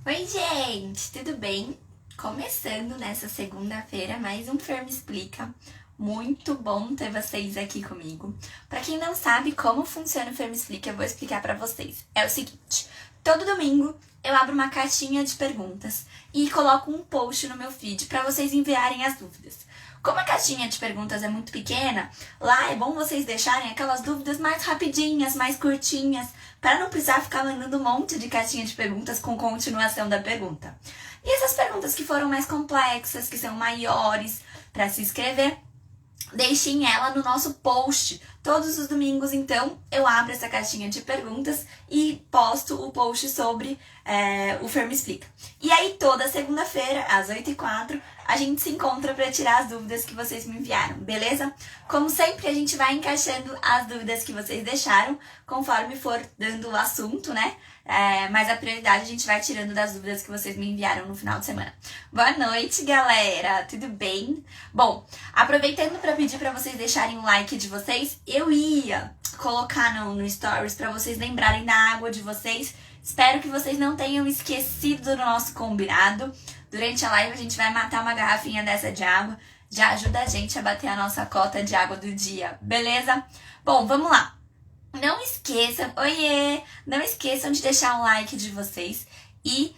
Oi, gente, tudo bem? Começando nessa segunda-feira mais um Fermi Explica. Muito bom ter vocês aqui comigo. Para quem não sabe como funciona o Fermi Explica, eu vou explicar para vocês. É o seguinte: todo domingo eu abro uma caixinha de perguntas e coloco um post no meu feed para vocês enviarem as dúvidas. Como a caixinha de perguntas é muito pequena, lá é bom vocês deixarem aquelas dúvidas mais rapidinhas, mais curtinhas, para não precisar ficar mandando um monte de caixinha de perguntas com continuação da pergunta. E essas perguntas que foram mais complexas, que são maiores para se inscrever, deixem ela no nosso post. Todos os domingos, então, eu abro essa caixinha de perguntas e posto o post sobre o Fermi Explica. E aí, toda segunda-feira, às 8h04, a gente se encontra para tirar as dúvidas que vocês me enviaram, beleza? Como sempre, a gente vai encaixando as dúvidas que vocês deixaram, conforme for dando o assunto, né? Mas a prioridade a gente vai tirando das dúvidas que vocês me enviaram no final de semana. Boa noite, galera! Tudo bem? Bom, aproveitando para pedir para vocês deixarem o like de vocês, eu ia colocar no Stories para vocês lembrarem da água de vocês. Espero que vocês não tenham esquecido do nosso combinado. Durante a live a gente vai matar uma garrafinha dessa de água. Já ajuda a gente a bater a nossa cota de água do dia, beleza? Bom, vamos lá. Não esqueçam, oiê! Não esqueçam de deixar um like de vocês e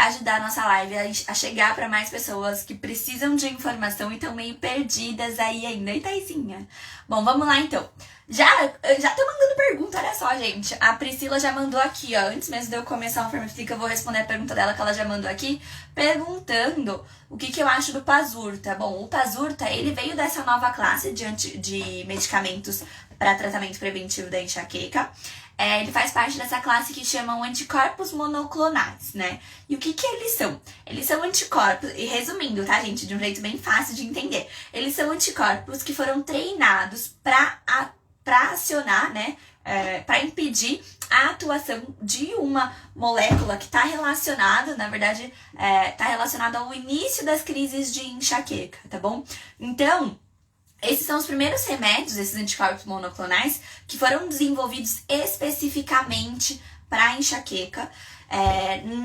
ajudar a nossa live a chegar para mais pessoas que precisam de informação e estão meio perdidas aí ainda. E Taizinha? Bom, vamos lá então. Já tô mandando pergunta, olha só, gente. A Priscila já mandou aqui, ó. Antes mesmo de eu começar o Fermi Explica, eu vou responder a pergunta dela que ela já mandou aqui, perguntando o que eu acho do Pazurta. Bom, o Pazurta, ele veio dessa nova classe de medicamentos para tratamento preventivo da enxaqueca. Ele faz parte dessa classe que chamam anticorpos monoclonais, né? E o que eles são? Eles são anticorpos, e resumindo, tá, gente? De um jeito bem fácil de entender. Eles são anticorpos que foram treinados para acionar, né? Para impedir a atuação de uma molécula que está relacionada, na verdade, está relacionada ao início das crises de enxaqueca, tá bom? Então, esses são os primeiros remédios, esses anticorpos monoclonais, que foram desenvolvidos especificamente para enxaqueca.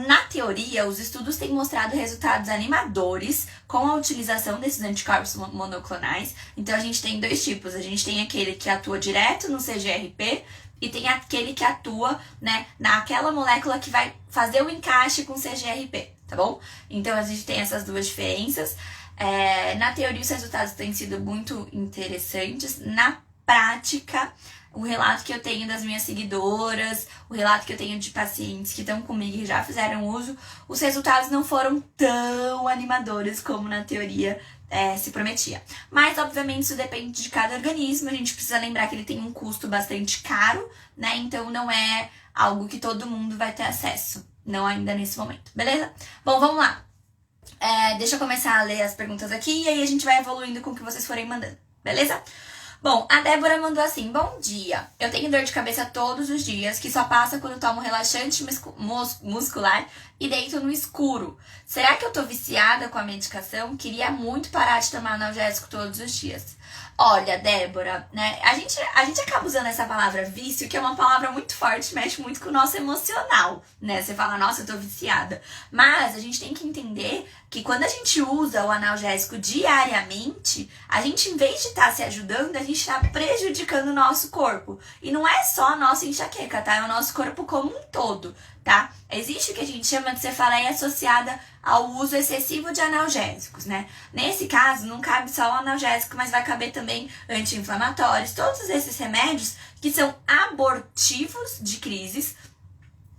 Na teoria, os estudos têm mostrado resultados animadores com a utilização desses anticorpos monoclonais. Então, a gente tem dois tipos. A gente tem aquele que atua direto no CGRP e tem aquele que atua, né, naquela molécula que vai fazer o encaixe com o CGRP, tá bom? Então, a gente tem essas duas diferenças. Na teoria, os resultados têm sido muito interessantes. Na prática, o relato que eu tenho das minhas seguidoras, o relato que eu tenho de pacientes que estão comigo e já fizeram uso, os resultados não foram tão animadores como na teoria se prometia. Mas, obviamente, isso depende de cada organismo. A gente precisa lembrar que ele tem um custo bastante caro, né? Então, não é algo que todo mundo vai ter acesso. Não ainda nesse momento, beleza? Bom, vamos lá. Deixa eu começar a ler as perguntas aqui e aí a gente vai evoluindo com o que vocês forem mandando, beleza? Bom, a Débora mandou assim: bom dia, eu tenho dor de cabeça todos os dias, que só passa quando tomo relaxante muscular e deito no escuro. Será que eu tô viciada com a medicação? Queria muito parar de tomar analgésico todos os dias. Olha, Débora, né, a gente acaba usando essa palavra vício, que é uma palavra muito forte, mexe muito com o nosso emocional, né? Você fala, nossa, eu tô viciada. Mas a gente tem que entender que quando a gente usa o analgésico diariamente, a gente, em vez de estar se ajudando, a gente tá prejudicando o nosso corpo. E não é só a nossa enxaqueca, tá? É o nosso corpo como um todo, tá? Existe o que a gente chama de cefaleia associada ao uso excessivo de analgésicos, né? Nesse caso, não cabe só o analgésico, mas vai caber também anti-inflamatórios, todos esses remédios que são abortivos de crises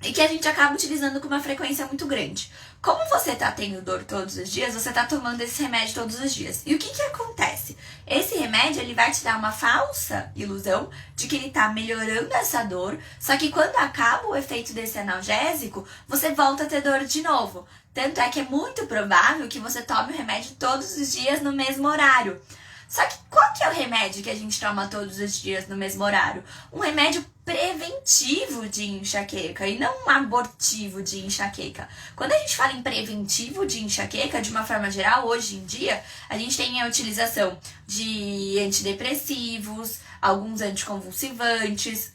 e que a gente acaba utilizando com uma frequência muito grande. Como você tá tendo dor todos os dias, você tá tomando esse remédio todos os dias. E o que acontece? Esse remédio, ele vai te dar uma falsa ilusão de que ele tá melhorando essa dor, só que quando acaba o efeito desse analgésico, você volta a ter dor de novo. Tanto é que é muito provável que você tome o remédio todos os dias no mesmo horário. Só que qual que é o remédio que a gente toma todos os dias no mesmo horário? Um remédio preventivo de enxaqueca e não um abortivo de enxaqueca. Quando a gente fala em preventivo de enxaqueca, de uma forma geral, hoje em dia, a gente tem a utilização de antidepressivos, alguns anticonvulsivantes,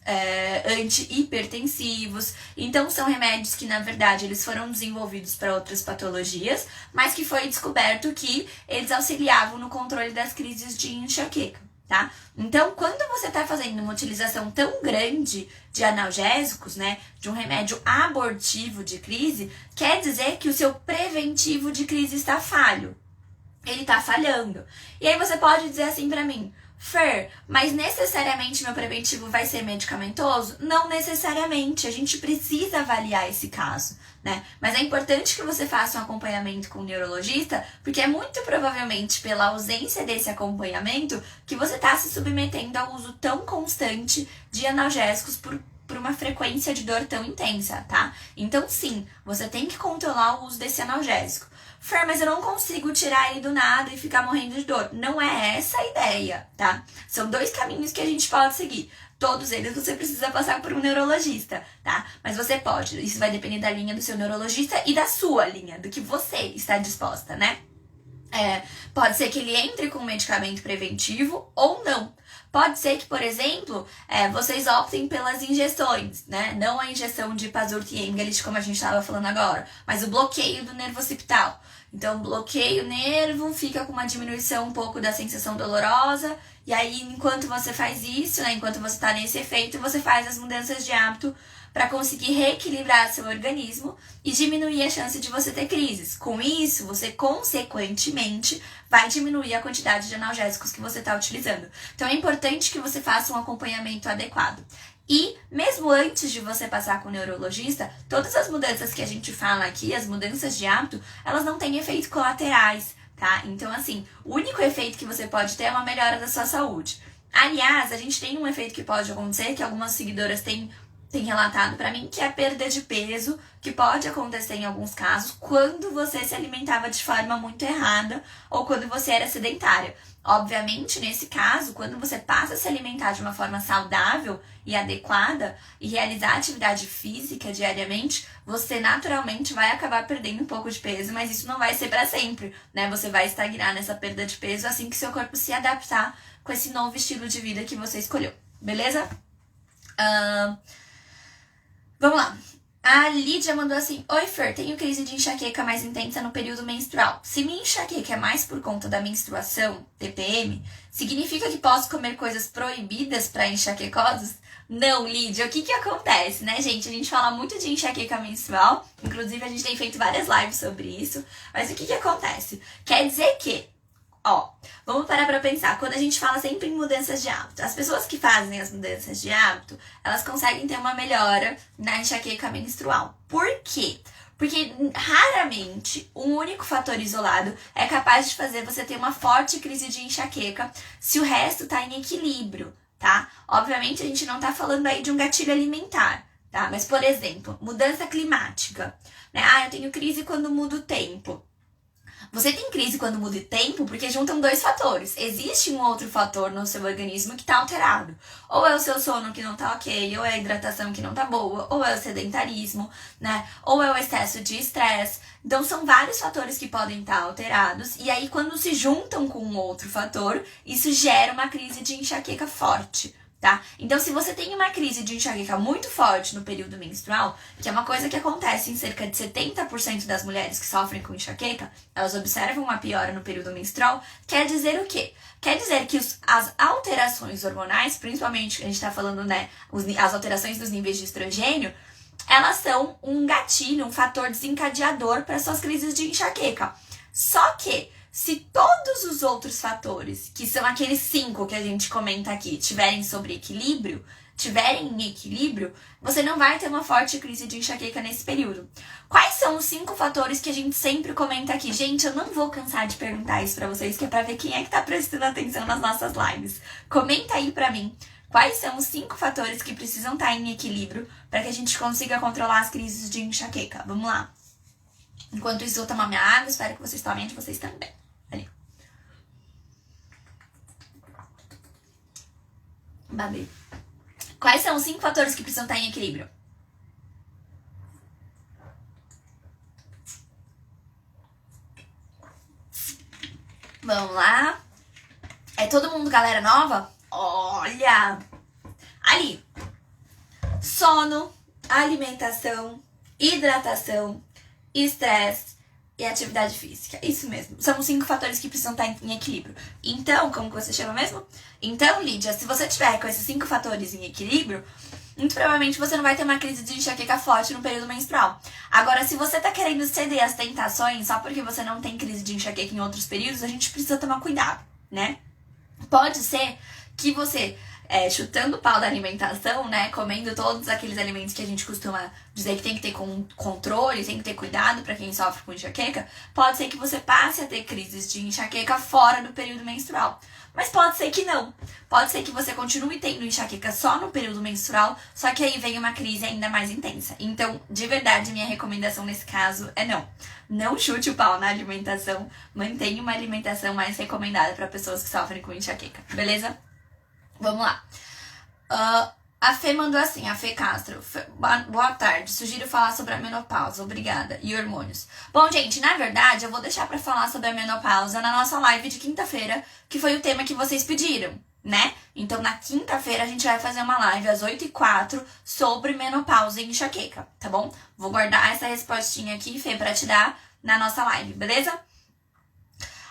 antihipertensivos. Então, são remédios que, na verdade, eles foram desenvolvidos para outras patologias, mas que foi descoberto que eles auxiliavam no controle das crises de enxaqueca, tá? Então, quando você está fazendo uma utilização tão grande de analgésicos, né, de um remédio abortivo de crise, quer dizer que o seu preventivo de crise está falho. Ele tá falhando. E aí você pode dizer assim pra mim, Fer, mas necessariamente meu preventivo vai ser medicamentoso? Não necessariamente, a gente precisa avaliar esse caso, né? Mas é importante que você faça um acompanhamento com o neurologista, porque é muito provavelmente pela ausência desse acompanhamento que você tá se submetendo ao uso tão constante de analgésicos por uma frequência de dor tão intensa, tá? Então sim, você tem que controlar o uso desse analgésico. Fer, mas eu não consigo tirar ele do nada e ficar morrendo de dor. Não é essa a ideia, tá? São 2 caminhos que a gente pode seguir. Todos eles você precisa passar por um neurologista, tá? Mas você pode. Isso vai depender da linha do seu neurologista e da sua linha, do que você está disposta, né? Pode ser que ele entre com um medicamento preventivo ou não. Pode ser que, por exemplo, vocês optem pelas injeções, né? Não a injeção de Pazurt e Engelit, como a gente estava falando agora, mas o bloqueio do nervo occipital. Então, bloqueia o nervo, fica com uma diminuição um pouco da sensação dolorosa, e aí, enquanto você faz isso, né? Enquanto você está nesse efeito, você faz as mudanças de hábito para conseguir reequilibrar seu organismo e diminuir a chance de você ter crises. Com isso, você consequentemente vai diminuir a quantidade de analgésicos que você está utilizando. Então é importante que você faça um acompanhamento adequado. E mesmo antes de você passar com o neurologista, todas as mudanças que a gente fala aqui, as mudanças de hábito, elas não têm efeitos colaterais, tá? Então assim, o único efeito que você pode ter é uma melhora da sua saúde. Aliás, a gente tem um efeito que pode acontecer, que algumas seguidoras têm relatado pra mim, que é a perda de peso, que pode acontecer em alguns casos quando você se alimentava de forma muito errada ou quando você era sedentária. Obviamente, nesse caso, quando você passa a se alimentar de uma forma saudável e adequada e realizar atividade física diariamente, você naturalmente vai acabar perdendo um pouco de peso, mas isso não vai ser pra sempre, né? Você vai estagnar nessa perda de peso assim que seu corpo se adaptar com esse novo estilo de vida que você escolheu, beleza? Vamos lá. A Lídia mandou assim: Oi, Fer, tenho crise de enxaqueca mais intensa no período menstrual. Se minha enxaqueca é mais por conta da menstruação, TPM, significa que posso comer coisas proibidas para enxaquecoses? Não, Lídia, o que acontece, né, gente? A gente fala muito de enxaqueca menstrual, inclusive a gente tem feito várias lives sobre isso, mas o que acontece? Quer dizer que, vamos parar pra pensar. Quando a gente fala sempre em mudanças de hábito, as pessoas que fazem as mudanças de hábito, elas conseguem ter uma melhora na enxaqueca menstrual. Por quê? Porque raramente um único fator isolado é capaz de fazer você ter uma forte crise de enxaqueca se o resto tá em equilíbrio, tá? Obviamente a gente não tá falando aí de um gatilho alimentar, tá? Mas, por exemplo, mudança climática, né? Eu tenho crise quando muda o tempo. Você tem crise quando muda de tempo porque juntam 2 fatores. Existe um outro fator no seu organismo que está alterado. Ou é o seu sono que não tá ok, ou é a hidratação que não tá boa, ou é o sedentarismo, né? Ou é o excesso de estresse. Então são vários fatores que podem estar alterados. E aí quando se juntam com um outro fator, isso gera uma crise de enxaqueca forte. Tá? Então, se você tem uma crise de enxaqueca muito forte no período menstrual, que é uma coisa que acontece em cerca de 70% das mulheres que sofrem com enxaqueca, elas observam uma piora no período menstrual, quer dizer o quê? Quer dizer que as alterações hormonais, principalmente, a gente tá falando, né, as alterações dos níveis de estrogênio, elas são um gatilho, um fator desencadeador para suas crises de enxaqueca. Só que, se todos os outros fatores, que são aqueles 5 que a gente comenta aqui, tiverem em equilíbrio, você não vai ter uma forte crise de enxaqueca nesse período. Quais são os 5 fatores que a gente sempre comenta aqui? Gente, eu não vou cansar de perguntar isso pra vocês, que é pra ver quem é que tá prestando atenção nas nossas lives. Comenta aí pra mim. Quais são os 5 fatores que precisam estar em equilíbrio para que a gente consiga controlar as crises de enxaqueca? Vamos lá. Enquanto isso, eu vou tomar minha água. Espero que vocês tomem, vocês também. Ali. Babei. Quais são os 5 fatores que precisam estar em equilíbrio? Vamos lá. É todo mundo galera nova? Olha! Ali. Sono, alimentação, hidratação, estresse e atividade física. Isso mesmo. São os 5 fatores que precisam estar em equilíbrio. Então, como que você chama mesmo? Então, Lídia, se você tiver com esses 5 fatores em equilíbrio, muito provavelmente você não vai ter uma crise de enxaqueca forte no período menstrual. Agora, se você tá querendo ceder às tentações só porque você não tem crise de enxaqueca em outros períodos, a gente precisa tomar cuidado, né? Pode ser que você, chutando o pau da alimentação, né, comendo todos aqueles alimentos que a gente costuma dizer que tem que ter controle, tem que ter cuidado pra quem sofre com enxaqueca, pode ser que você passe a ter crises de enxaqueca fora do período menstrual. Mas pode ser que não. Pode ser que você continue tendo enxaqueca só no período menstrual, só que aí vem uma crise ainda mais intensa. Então, de verdade, minha recomendação nesse caso é não. Não chute o pau na alimentação. Mantenha uma alimentação mais recomendada para pessoas que sofrem com enxaqueca. Beleza? Vamos lá. A Fê mandou assim, a Fê Castro. Boa tarde, sugiro falar sobre a menopausa, obrigada, e hormônios. Bom, gente, na verdade, eu vou deixar pra falar sobre a menopausa na nossa live de quinta-feira, que foi o tema que vocês pediram, né? Então, na quinta-feira, a gente vai fazer uma live às 8h04 sobre menopausa e enxaqueca, tá bom? Vou guardar essa respostinha aqui, Fê, pra te dar na nossa live, beleza?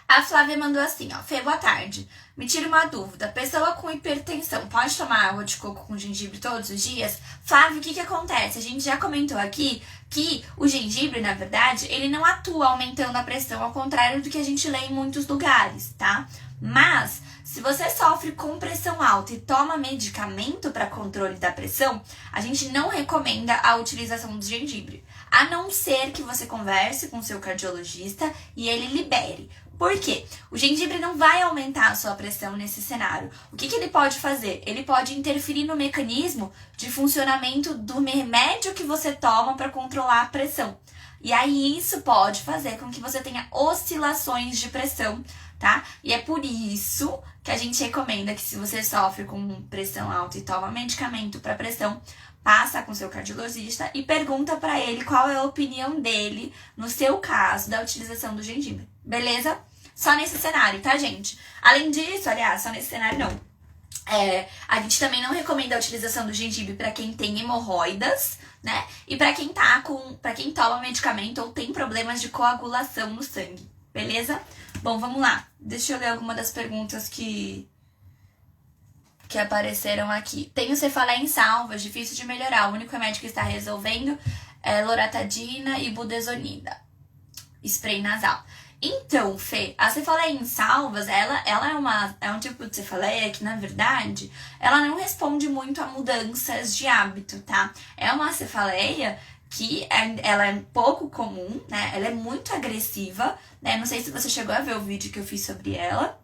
A Flávia mandou assim, ó. Fê, boa tarde. Me tira uma dúvida. Pessoa com hipertensão pode tomar água de coco com gengibre todos os dias? Flávia, o que acontece? A gente já comentou aqui que o gengibre, na verdade, ele não atua aumentando a pressão, ao contrário do que a gente lê em muitos lugares, tá? Mas, se você sofre com pressão alta e toma medicamento para controle da pressão, a gente não recomenda a utilização do gengibre. A não ser que você converse com o seu cardiologista e ele libere. Por quê? O gengibre não vai aumentar a sua pressão nesse cenário. O que ele pode fazer? Ele pode interferir no mecanismo de funcionamento do remédio que você toma para controlar a pressão. E aí isso pode fazer com que você tenha oscilações de pressão, tá? E é por isso que a gente recomenda que se você sofre com pressão alta e toma medicamento para pressão, passa com seu cardiologista e pergunta para ele qual é a opinião dele no seu caso da utilização do gengibre. Beleza? Só nesse cenário, tá, gente? Além disso, aliás, só nesse cenário não. A gente também não recomenda a utilização do gengibre para quem tem hemorroidas, né? E para quem toma medicamento ou tem problemas de coagulação no sangue. Beleza? Bom, vamos lá. Deixa eu ler alguma das perguntas que apareceram aqui. Tenho cefaleia em salvas, difícil de melhorar. O único remédio que está resolvendo é loratadina e budesonida. Spray nasal. Então, Fê, a cefaleia em salvas, ela é um tipo de cefaleia que, na verdade, ela não responde muito a mudanças de hábito, tá? É uma cefaleia que ela é pouco comum, né? Ela é muito agressiva, né? Não sei se você chegou a ver o vídeo que eu fiz sobre ela.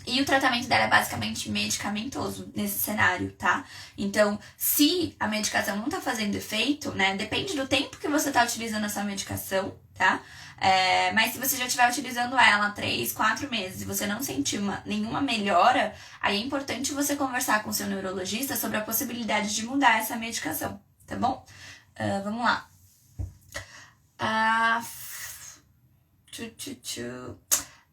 E o tratamento dela é basicamente medicamentoso nesse cenário, tá? Então, se a medicação não tá fazendo efeito, né? Depende do tempo que você tá utilizando essa medicação, tá? Mas se você já estiver utilizando ela há 3, 4 meses e você não sentir nenhuma melhora, aí é importante você conversar com o seu neurologista sobre a possibilidade de mudar essa medicação, tá bom? Vamos lá.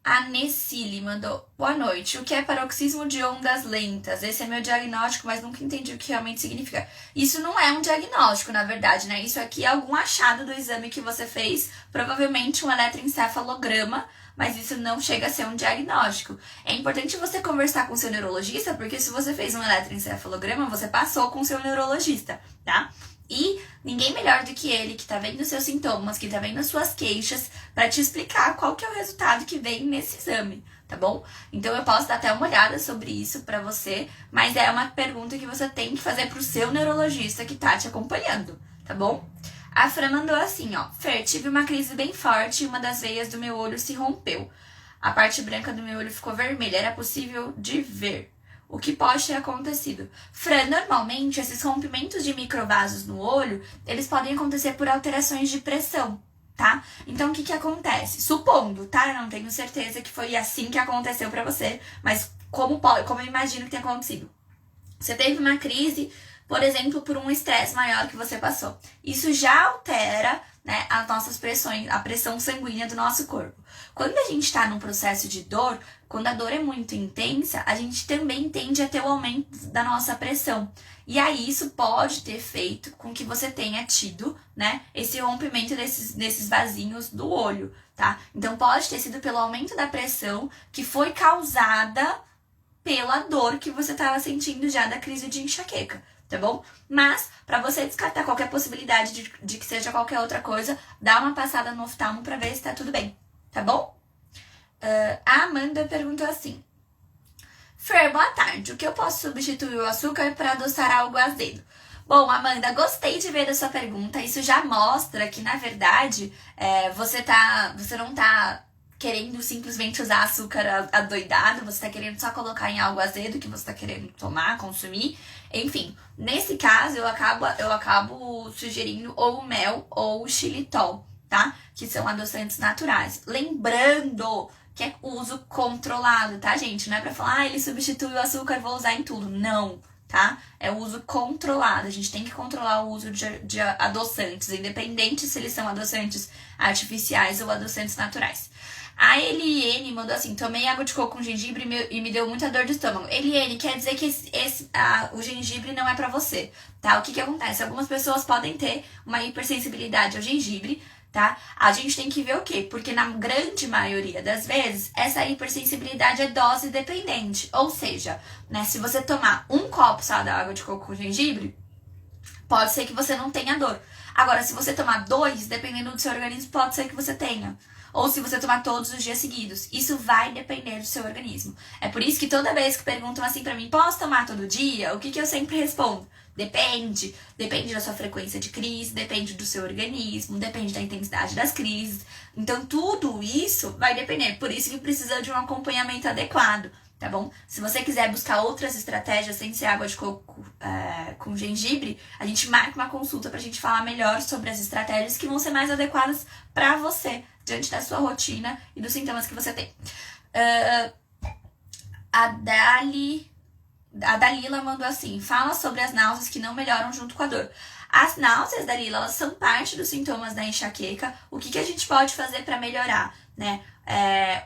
A Nessile mandou, boa noite, o que é paroxismo de ondas lentas? Esse é meu diagnóstico, mas nunca entendi o que realmente significa. Isso não é um diagnóstico, na verdade, né? Isso aqui é algum achado do exame que você fez, provavelmente um eletroencefalograma, mas isso não chega a ser um diagnóstico. É importante você conversar com o seu neurologista, porque se você fez um eletroencefalograma, você passou com o seu neurologista, tá? E ninguém melhor do que ele, que tá vendo os seus sintomas, que tá vendo as suas queixas, pra te explicar qual que é o resultado que vem nesse exame, tá bom? Então eu posso dar até uma olhada sobre isso pra você, mas é uma pergunta que você tem que fazer pro seu neurologista que tá te acompanhando, tá bom? A Fran mandou assim, ó. Fer, tive uma crise bem forte e uma das veias do meu olho se rompeu. A parte branca do meu olho ficou vermelha, era possível de ver. O que pode ter acontecido? Fran, normalmente esses rompimentos de microvasos no olho, eles podem acontecer por alterações de pressão, tá? Então o que acontece? Supondo, tá? Eu não tenho certeza que foi assim que aconteceu pra você, mas como eu imagino que tenha acontecido? Você teve uma crise por exemplo, por um estresse maior que você passou. Isso já altera, né, as nossas pressões, a pressão sanguínea do nosso corpo. Quando a gente está num processo de dor, quando a dor é muito intensa, a gente também tende a ter o aumento da nossa pressão. E aí isso pode ter feito com que você tenha tido, né, esse rompimento desses vasinhos do olho, tá? Então pode ter sido pelo aumento da pressão que foi causada pela dor que você estava sentindo já da crise de enxaqueca, tá bom? Mas, para você descartar qualquer possibilidade de que seja qualquer outra coisa, dá uma passada no oftalmo para ver se tá tudo bem, tá bom? A Amanda perguntou assim: Fer, boa tarde, o que eu posso substituir o açúcar para adoçar algo azedo? Bom, Amanda, gostei de ver a sua pergunta. Isso já mostra que, na verdade, você não tá querendo simplesmente usar açúcar adoidado, você tá querendo só colocar em algo azedo que você tá querendo tomar, consumir. Enfim, nesse caso, eu acabo sugerindo ou o mel ou o xilitol, tá? Que são adoçantes naturais. Lembrando que é uso controlado, tá, gente? Não é pra falar, ele substitui o açúcar, vou usar em tudo. Não, tá? É o uso controlado. A gente tem que controlar o uso de adoçantes, independente se eles são adoçantes artificiais ou adoçantes naturais. A Eliane mandou assim: tomei água de coco com gengibre e me deu muita dor de estômago. Eliane, quer dizer que o gengibre não é pra você, tá? O que acontece? Algumas pessoas podem ter uma hipersensibilidade ao gengibre, tá? A gente tem que ver o quê? Porque na grande maioria das vezes, essa hipersensibilidade é dose dependente. Ou seja, né, se você tomar um copo só da água de coco com gengibre, pode ser que você não tenha dor. Agora, se você tomar 2, dependendo do seu organismo, pode ser que você tenha. Ou se você tomar todos os dias seguidos. Isso vai depender do seu organismo. É por isso que toda vez que perguntam assim pra mim, posso tomar todo dia? O que eu sempre respondo? Depende. Depende da sua frequência de crise, depende do seu organismo, depende da intensidade das crises. Então, tudo isso vai depender. Por isso que precisa de um acompanhamento adequado, tá bom? Se você quiser buscar outras estratégias sem ser água de coco com gengibre, a gente marca uma consulta pra gente falar melhor sobre as estratégias que vão ser mais adequadas pra você, diante da sua rotina e dos sintomas que você tem. A Dalila mandou assim: fala sobre as náuseas que não melhoram junto com a dor. As náuseas, Dalila, elas são parte dos sintomas da enxaqueca. O que a gente pode fazer para melhorar, né?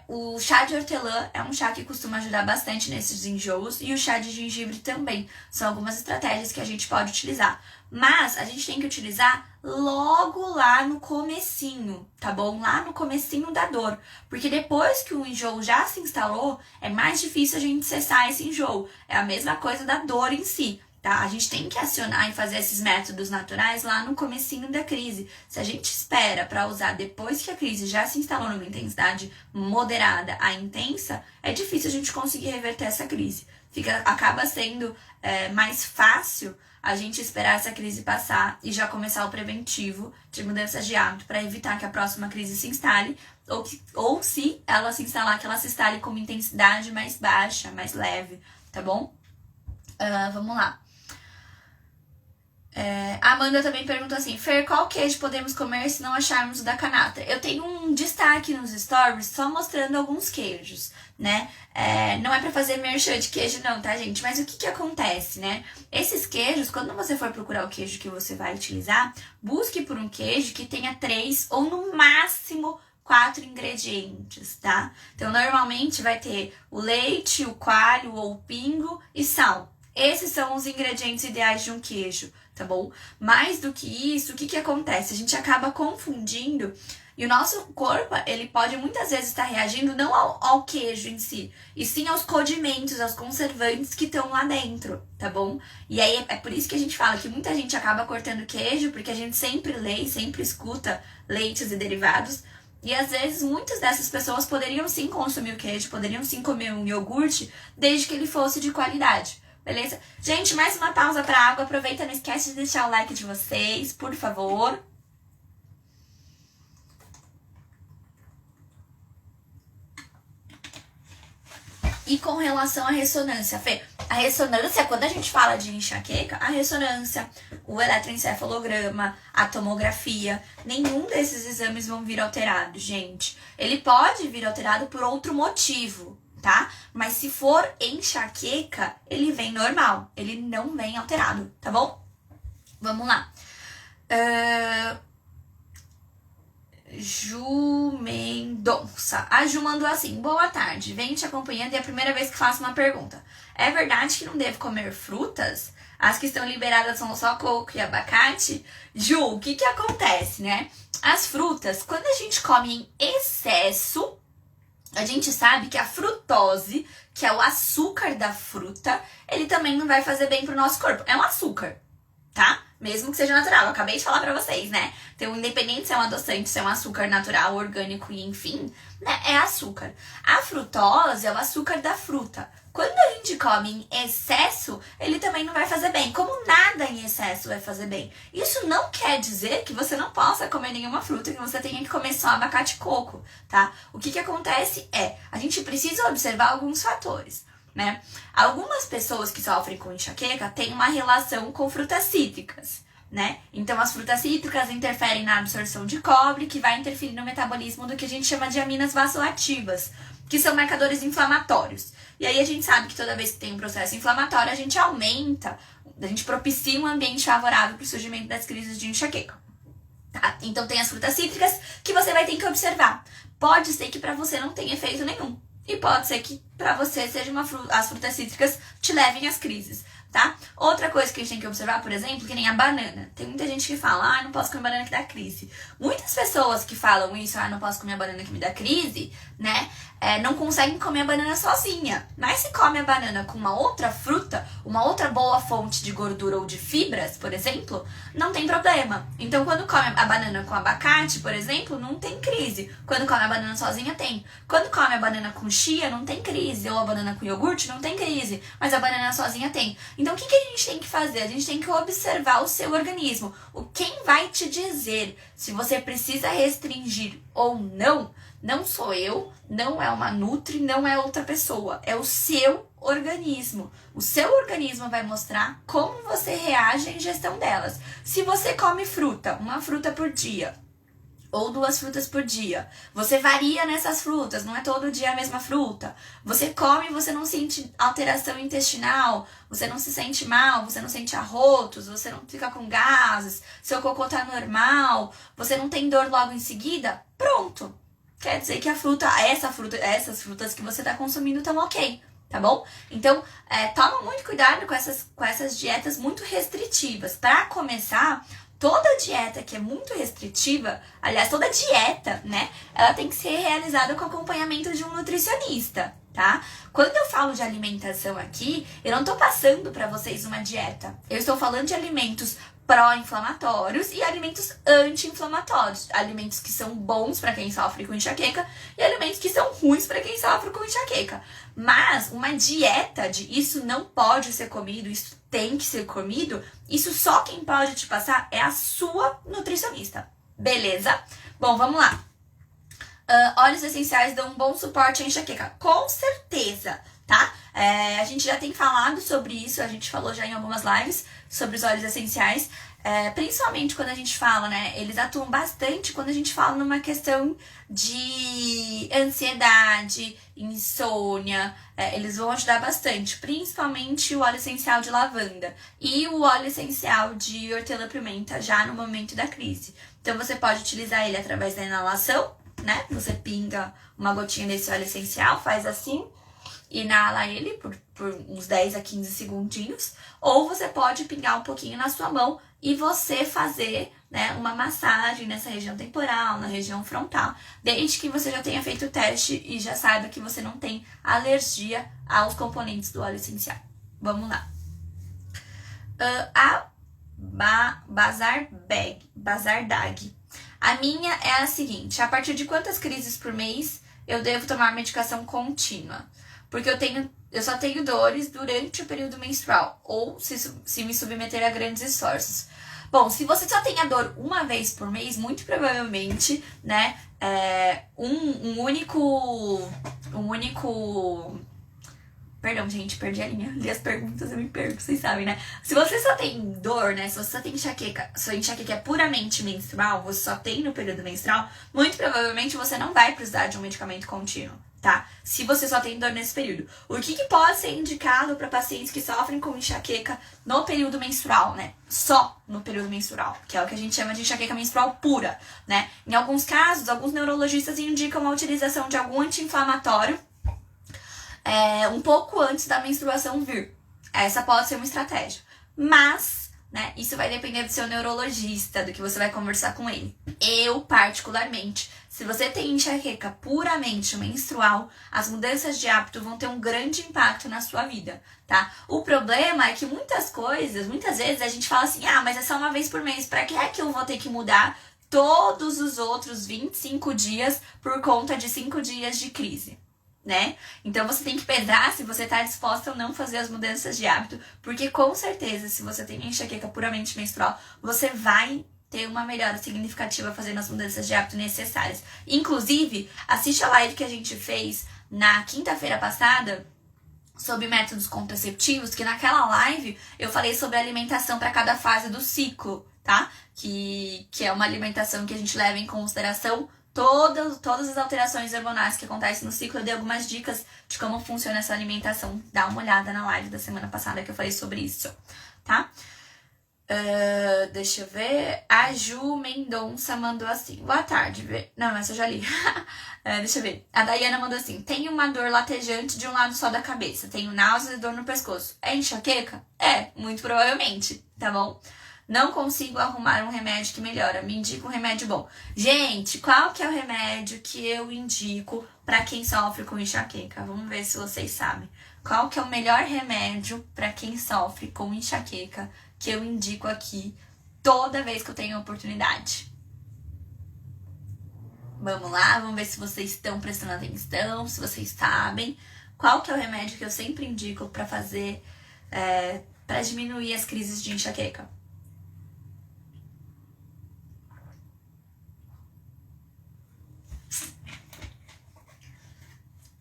O chá de hortelã é um chá que costuma ajudar bastante nesses enjoos, e o chá de gengibre também. São algumas estratégias que a gente pode utilizar. Mas a gente tem que utilizar logo lá no comecinho, tá bom? Lá no comecinho da dor. Porque depois que o enjoo já se instalou, é mais difícil a gente cessar esse enjoo. É a mesma coisa da dor em si, tá? A gente tem que acionar e fazer esses métodos naturais lá no comecinho da crise. Se a gente espera para usar depois que a crise já se instalou numa intensidade moderada a intensa, é difícil a gente conseguir reverter essa crise. Acaba sendo mais fácil a gente esperar essa crise passar e já começar o preventivo de mudanças de hábito para evitar que a próxima crise se instale, ou se ela se instalar, que ela se instale com uma intensidade mais baixa, mais leve, tá bom? Vamos lá. A Amanda também perguntou assim: Fer, qual queijo podemos comer se não acharmos o da canastra? Eu tenho um destaque nos stories só mostrando alguns queijos, né? Não é pra fazer merchan de queijo não, tá, gente? Mas o que acontece, né? Esses queijos, quando você for procurar o queijo que você vai utilizar, busque por um queijo que tenha 3 ou no máximo 4 ingredientes, tá? Então, normalmente vai ter o leite, o coalho ou o pingo e sal. Esses são os ingredientes ideais de um queijo, tá bom? Mais do que isso, o que acontece? A gente acaba confundindo, e o nosso corpo, ele pode muitas vezes estar reagindo não ao queijo em si, e sim aos condimentos, aos conservantes que estão lá dentro, tá bom? E aí é por isso que a gente fala que muita gente acaba cortando queijo, porque a gente sempre lê e sempre escuta leites e derivados, e às vezes muitas dessas pessoas poderiam sim consumir o queijo, poderiam sim comer um iogurte, desde que ele fosse de qualidade. Beleza? Gente, mais uma pausa pra água. Aproveita, não esquece de deixar o like de vocês, por favor. E com relação à ressonância, Fê, a ressonância, quando a gente fala de enxaqueca, a ressonância, o eletroencefalograma, a tomografia, nenhum desses exames vão vir alterados, gente. Ele pode vir alterado por outro motivo, tá? Mas se for enxaqueca, ele vem normal, ele não vem alterado, tá bom? Vamos lá. Ju Mendonça. A Ju mandou assim: boa tarde, venho te acompanhando e é a primeira vez que faço uma pergunta. É verdade que não devo comer frutas? As que estão liberadas são só coco e abacate? Ju, o que acontece, né? As frutas, quando a gente come em excesso, a gente sabe que a frutose, que é o açúcar da fruta, ele também não vai fazer bem pro nosso corpo. É um açúcar, tá? Mesmo que seja natural, eu acabei de falar pra vocês, né? Então, independente se é um adoçante, se é um açúcar natural, orgânico e enfim, né? É açúcar. A frutose é o açúcar da fruta. Quando a gente come em excesso, ele também não vai fazer bem. Como nada em excesso vai fazer bem. Isso não quer dizer que você não possa comer nenhuma fruta, que você tenha que comer só abacate e coco, tá? O que acontece é, a gente precisa observar alguns fatores, né? Algumas pessoas que sofrem com enxaqueca têm uma relação com frutas cítricas, né? Então, as frutas cítricas interferem na absorção de cobre, que vai interferir no metabolismo do que a gente chama de aminas vasoativas, que são marcadores inflamatórios. E aí a gente sabe que toda vez que tem um processo inflamatório, a gente propicia um ambiente favorável para o surgimento das crises de enxaqueca. Tá? Então tem as frutas cítricas que você vai ter que observar. Pode ser que para você não tenha efeito nenhum. E pode ser que para você seja as frutas cítricas te levem às crises, tá? Outra coisa que a gente tem que observar, por exemplo, que nem a banana. Tem muita gente que fala, não posso comer banana que dá crise. Muitas pessoas que falam isso, não posso comer a banana que me dá crise, né? Não conseguem comer a banana sozinha. Mas se come a banana com uma outra fruta, uma outra boa fonte de gordura ou de fibras, por exemplo, não tem problema. Então, quando come a banana com abacate, por exemplo, não tem crise. Quando come a banana sozinha, tem. Quando come a banana com chia, não tem crise. Ou a banana com iogurte, não tem crise. Mas a banana sozinha tem. Então, o que a gente tem que fazer? A gente tem que observar o seu organismo. Quem vai te dizer se você precisa restringir ou não sou eu, não é uma nutri, não é outra pessoa. É o seu organismo. O seu organismo vai mostrar como você reage à ingestão delas. Se você come fruta, uma fruta por dia, ou 2 frutas por dia. Você varia nessas frutas, não é todo dia a mesma fruta. Você come e você não sente alteração intestinal, você não se sente mal, você não sente arrotos, você não fica com gases, seu cocô tá normal, você não tem dor logo em seguida, pronto. Quer dizer que essas frutas que você tá consumindo estão ok, tá bom? Então, toma muito cuidado com essas dietas muito restritivas. Para começar, toda dieta que é muito restritiva, aliás, toda dieta, né, ela tem que ser realizada com acompanhamento de um nutricionista, tá? Quando eu falo de alimentação aqui, eu não tô passando para vocês uma dieta. Eu estou falando de alimentos pró-inflamatórios e alimentos anti-inflamatórios. Alimentos que são bons para quem sofre com enxaqueca e alimentos que são ruins para quem sofre com enxaqueca. Mas uma dieta de isso não pode ser comido, isso tem que ser comido, isso só quem pode te passar é a sua nutricionista. Beleza? Bom, vamos lá. Óleos essenciais dão um bom suporte à enxaqueca. Com certeza, tá? A gente já tem falado sobre isso, a gente falou já em algumas lives sobre os óleos essenciais, principalmente quando a gente fala, né? Eles atuam bastante quando a gente fala numa questão de ansiedade, insônia, eles vão ajudar bastante, principalmente o óleo essencial de lavanda e o óleo essencial de hortelã-pimenta já no momento da crise. Então você pode utilizar ele através da inalação, né? Você pinga uma gotinha desse óleo essencial, faz assim, inala ele por uns 10 a 15 segundinhos, ou você pode pingar um pouquinho na sua mão e você fazer, né, uma massagem nessa região temporal, na região frontal, desde que você já tenha feito o teste e já saiba que você não tem alergia aos componentes do óleo essencial. Vamos lá. A Bazardag. A minha é a seguinte: a partir de quantas crises por mês eu devo tomar medicação contínua? Porque eu só tenho dores durante o período menstrual, ou se me submeter a grandes esforços. Bom, se você só tem a dor uma vez por mês, muito provavelmente, né, um único... Perdão, gente, perdi a linha. Li as perguntas, eu me perco, vocês sabem, né? Se você só tem dor, né? Se você só tem enxaqueca, sua enxaqueca é puramente menstrual, você só tem no período menstrual, muito provavelmente você não vai precisar de um medicamento contínuo, tá? Se você só tem dor nesse período. O que pode ser indicado para pacientes que sofrem com enxaqueca no período menstrual, né? Só no período menstrual, que é o que a gente chama de enxaqueca menstrual pura, né? Em alguns casos, alguns neurologistas indicam a utilização de algum anti-inflamatório um pouco antes da menstruação vir. Essa pode ser uma estratégia. Mas, né, isso vai depender do seu neurologista, do que você vai conversar com ele. Eu, particularmente, se você tem enxaqueca puramente menstrual, as mudanças de hábito vão ter um grande impacto na sua vida, tá? O problema é que muitas vezes a gente fala assim, mas é só uma vez por mês, pra que é que eu vou ter que mudar todos os outros 25 dias por conta de 5 dias de crise? Né? Então você tem que pesar se você está disposta ou não fazer as mudanças de hábito, porque com certeza, se você tem enxaqueca puramente menstrual, você vai ter uma melhora significativa fazendo as mudanças de hábito necessárias. Inclusive, assiste a live que a gente fez na quinta-feira passada sobre métodos contraceptivos, que naquela live eu falei sobre a alimentação para cada fase do ciclo, tá? Que é uma alimentação que a gente leva em consideração todas as alterações hormonais que acontecem no ciclo. Eu dei algumas dicas de como funciona essa alimentação. Dá uma olhada na live da semana passada que eu falei sobre isso, tá? Deixa eu ver. A Ju Mendonça mandou assim. Boa tarde. Não, essa eu já li. Deixa eu ver. A Dayana mandou assim. Tenho uma dor latejante de um lado só da cabeça. Tenho náuseas e dor no pescoço. É enxaqueca? Muito provavelmente, tá bom? Não consigo arrumar um remédio que melhora. Me indica um remédio bom. Gente, qual que é o remédio que eu indico para quem sofre com enxaqueca? Vamos ver se vocês sabem. Qual que é o melhor remédio para quem sofre com enxaqueca que eu indico aqui toda vez que eu tenho oportunidade? Vamos lá, vamos ver se vocês estão prestando atenção, se vocês sabem. Qual que é o remédio que eu sempre indico para fazer, para diminuir as crises de enxaqueca?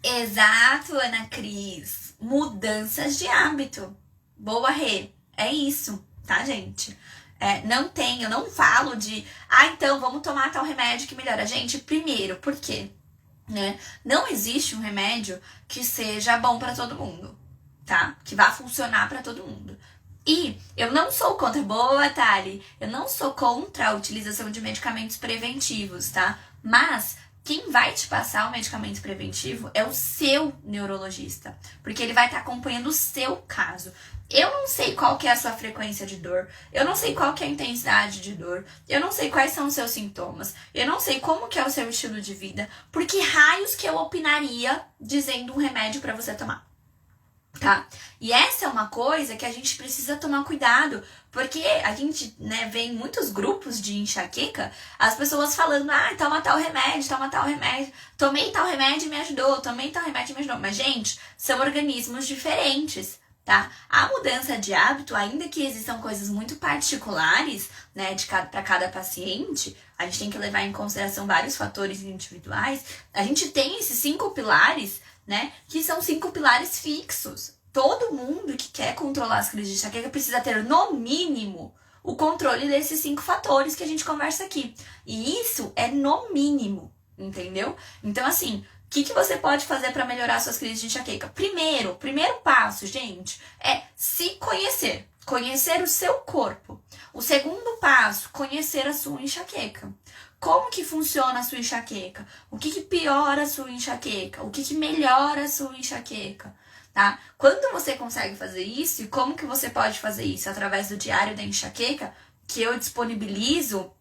Exato, Ana Cris. Mudanças de hábito. Boa, Rê. É isso, tá, gente? Eu não falo de... então vamos tomar tal remédio que melhora. Gente, primeiro, por quê? Né? Não existe um remédio que seja bom pra todo mundo, tá? Que vá funcionar pra todo mundo. E eu não sou contra... Boa, Thali. Eu não sou contra a utilização de medicamentos preventivos, tá? Mas... quem vai te passar o medicamento preventivo é o seu neurologista, porque ele vai estar acompanhando o seu caso. Eu não sei qual que é a sua frequência de dor, eu não sei qual que é a intensidade de dor, eu não sei quais são os seus sintomas, eu não sei como que é o seu estilo de vida, por que raios que eu opinaria dizendo um remédio para você tomar, tá? E essa é uma coisa que a gente precisa tomar cuidado, porque a gente, né, vê em muitos grupos de enxaqueca as pessoas falando, toma tal remédio, tomei tal remédio e me ajudou, tomei tal remédio e me ajudou. Mas, gente, são organismos diferentes, tá? A mudança de hábito, ainda que existam coisas muito particulares, né, para cada paciente, a gente tem que levar em consideração vários fatores individuais. A gente tem esses 5 pilares, né, que são 5 pilares fixos. Todo mundo que quer controlar as crises de enxaqueca precisa ter, no mínimo, o controle desses 5 fatores que a gente conversa aqui. E isso é no mínimo, entendeu? Então, assim, o que você pode fazer para melhorar suas crises de enxaqueca? Primeiro passo, gente, é se conhecer. Conhecer o seu corpo. O segundo passo, conhecer a sua enxaqueca. Como que funciona a sua enxaqueca? O que piora a sua enxaqueca? O que melhora a sua enxaqueca? Tá? Quando você consegue fazer isso, e como que você pode fazer isso? Através do Diário da Enxaqueca, que eu disponibilizo,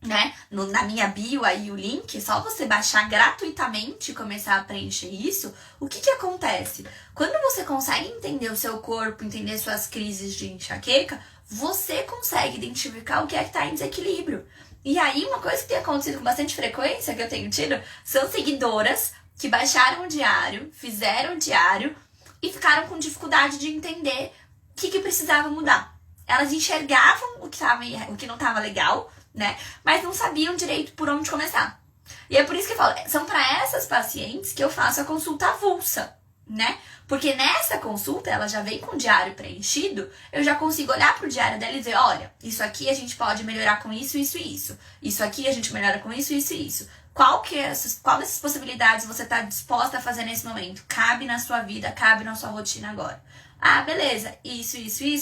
né, na minha bio aí o link, é só você baixar gratuitamente e começar a preencher isso. O que acontece? Quando você consegue entender o seu corpo, entender suas crises de enxaqueca, você consegue identificar o que é que está em desequilíbrio. E aí, uma coisa que tem acontecido com bastante frequência, que eu tenho tido, são seguidoras que baixaram o diário, fizeram o diário, e ficaram com dificuldade de entender o que precisava mudar. Elas enxergavam o que não estava legal, né? Mas não sabiam direito por onde começar. E é por isso que eu falo, são para essas pacientes que eu faço a consulta avulsa, né? Porque nessa consulta, ela já vem com o diário preenchido, eu já consigo olhar pro diário dela e dizer, olha, isso aqui a gente pode melhorar com isso, isso e isso. Isso aqui a gente melhora com isso, isso e isso. Qual dessas possibilidades você tá disposta a fazer nesse momento? Cabe na sua vida, cabe na sua rotina agora. Ah, beleza, isso,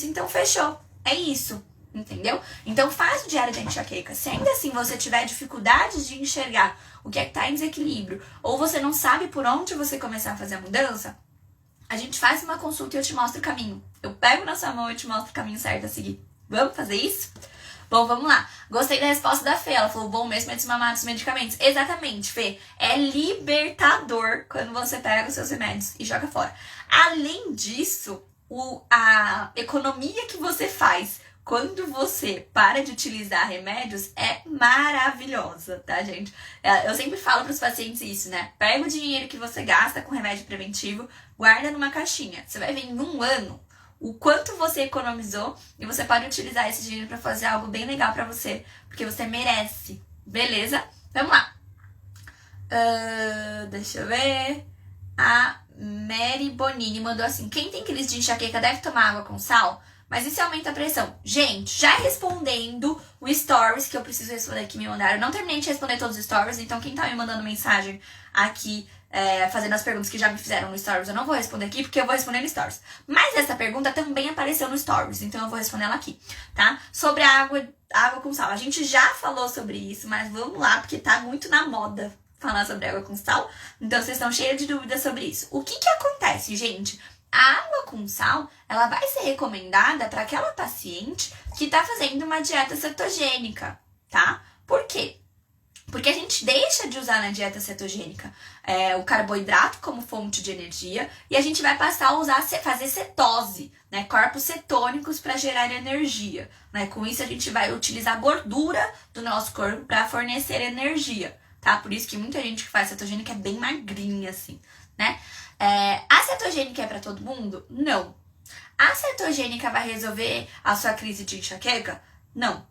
então fechou. É isso, entendeu? Então faz o diário da enxaqueca. Se ainda assim você tiver dificuldades de enxergar o que é que tá em desequilíbrio, ou você não sabe por onde você começar a fazer a mudança, a gente faz uma consulta e eu te mostro o caminho. Eu pego na sua mão e te mostro o caminho certo a seguir. Vamos fazer isso? Bom, vamos lá. Gostei da resposta da Fê. Ela falou, bom mesmo é desmamar dos medicamentos. Exatamente, Fê. É libertador quando você pega os seus remédios e joga fora. Além disso, a economia que você faz quando você para de utilizar remédios é maravilhosa, tá, gente? Eu sempre falo pros pacientes isso, né? Pega o dinheiro que você gasta com remédio preventivo, guarda numa caixinha. Você vai ver em um ano o quanto você economizou e você pode utilizar esse dinheiro para fazer algo bem legal para você, porque você merece, beleza? Vamos lá. Deixa eu ver. A Mary Bonini mandou assim, quem tem crise de enxaqueca deve tomar água com sal? Mas isso aumenta a pressão. Gente, já respondendo o stories que eu preciso responder que me mandaram. Eu não terminei de responder todos os stories, então quem tá me mandando mensagem aqui, fazendo as perguntas que já me fizeram no stories, eu não vou responder aqui, porque eu vou responder no stories. Mas essa pergunta também apareceu no stories, então eu vou responder ela aqui, tá? Sobre a água com sal. A gente já falou sobre isso, mas vamos lá, porque tá muito na moda falar sobre água com sal. Então vocês estão cheios de dúvidas sobre isso. O que acontece, gente? A água com sal, ela vai ser recomendada para aquela paciente que tá fazendo uma dieta cetogênica, tá? Por quê? Porque a gente deixa de usar na dieta cetogênica o carboidrato como fonte de energia e a gente vai passar a fazer cetose, né? Corpos cetônicos para gerar energia, né? Com isso a gente vai utilizar a gordura do nosso corpo para fornecer energia, tá? Por isso que muita gente que faz cetogênica é bem magrinha, assim, né? A cetogênica é para todo mundo? Não. A cetogênica vai resolver a sua crise de enxaqueca? Não.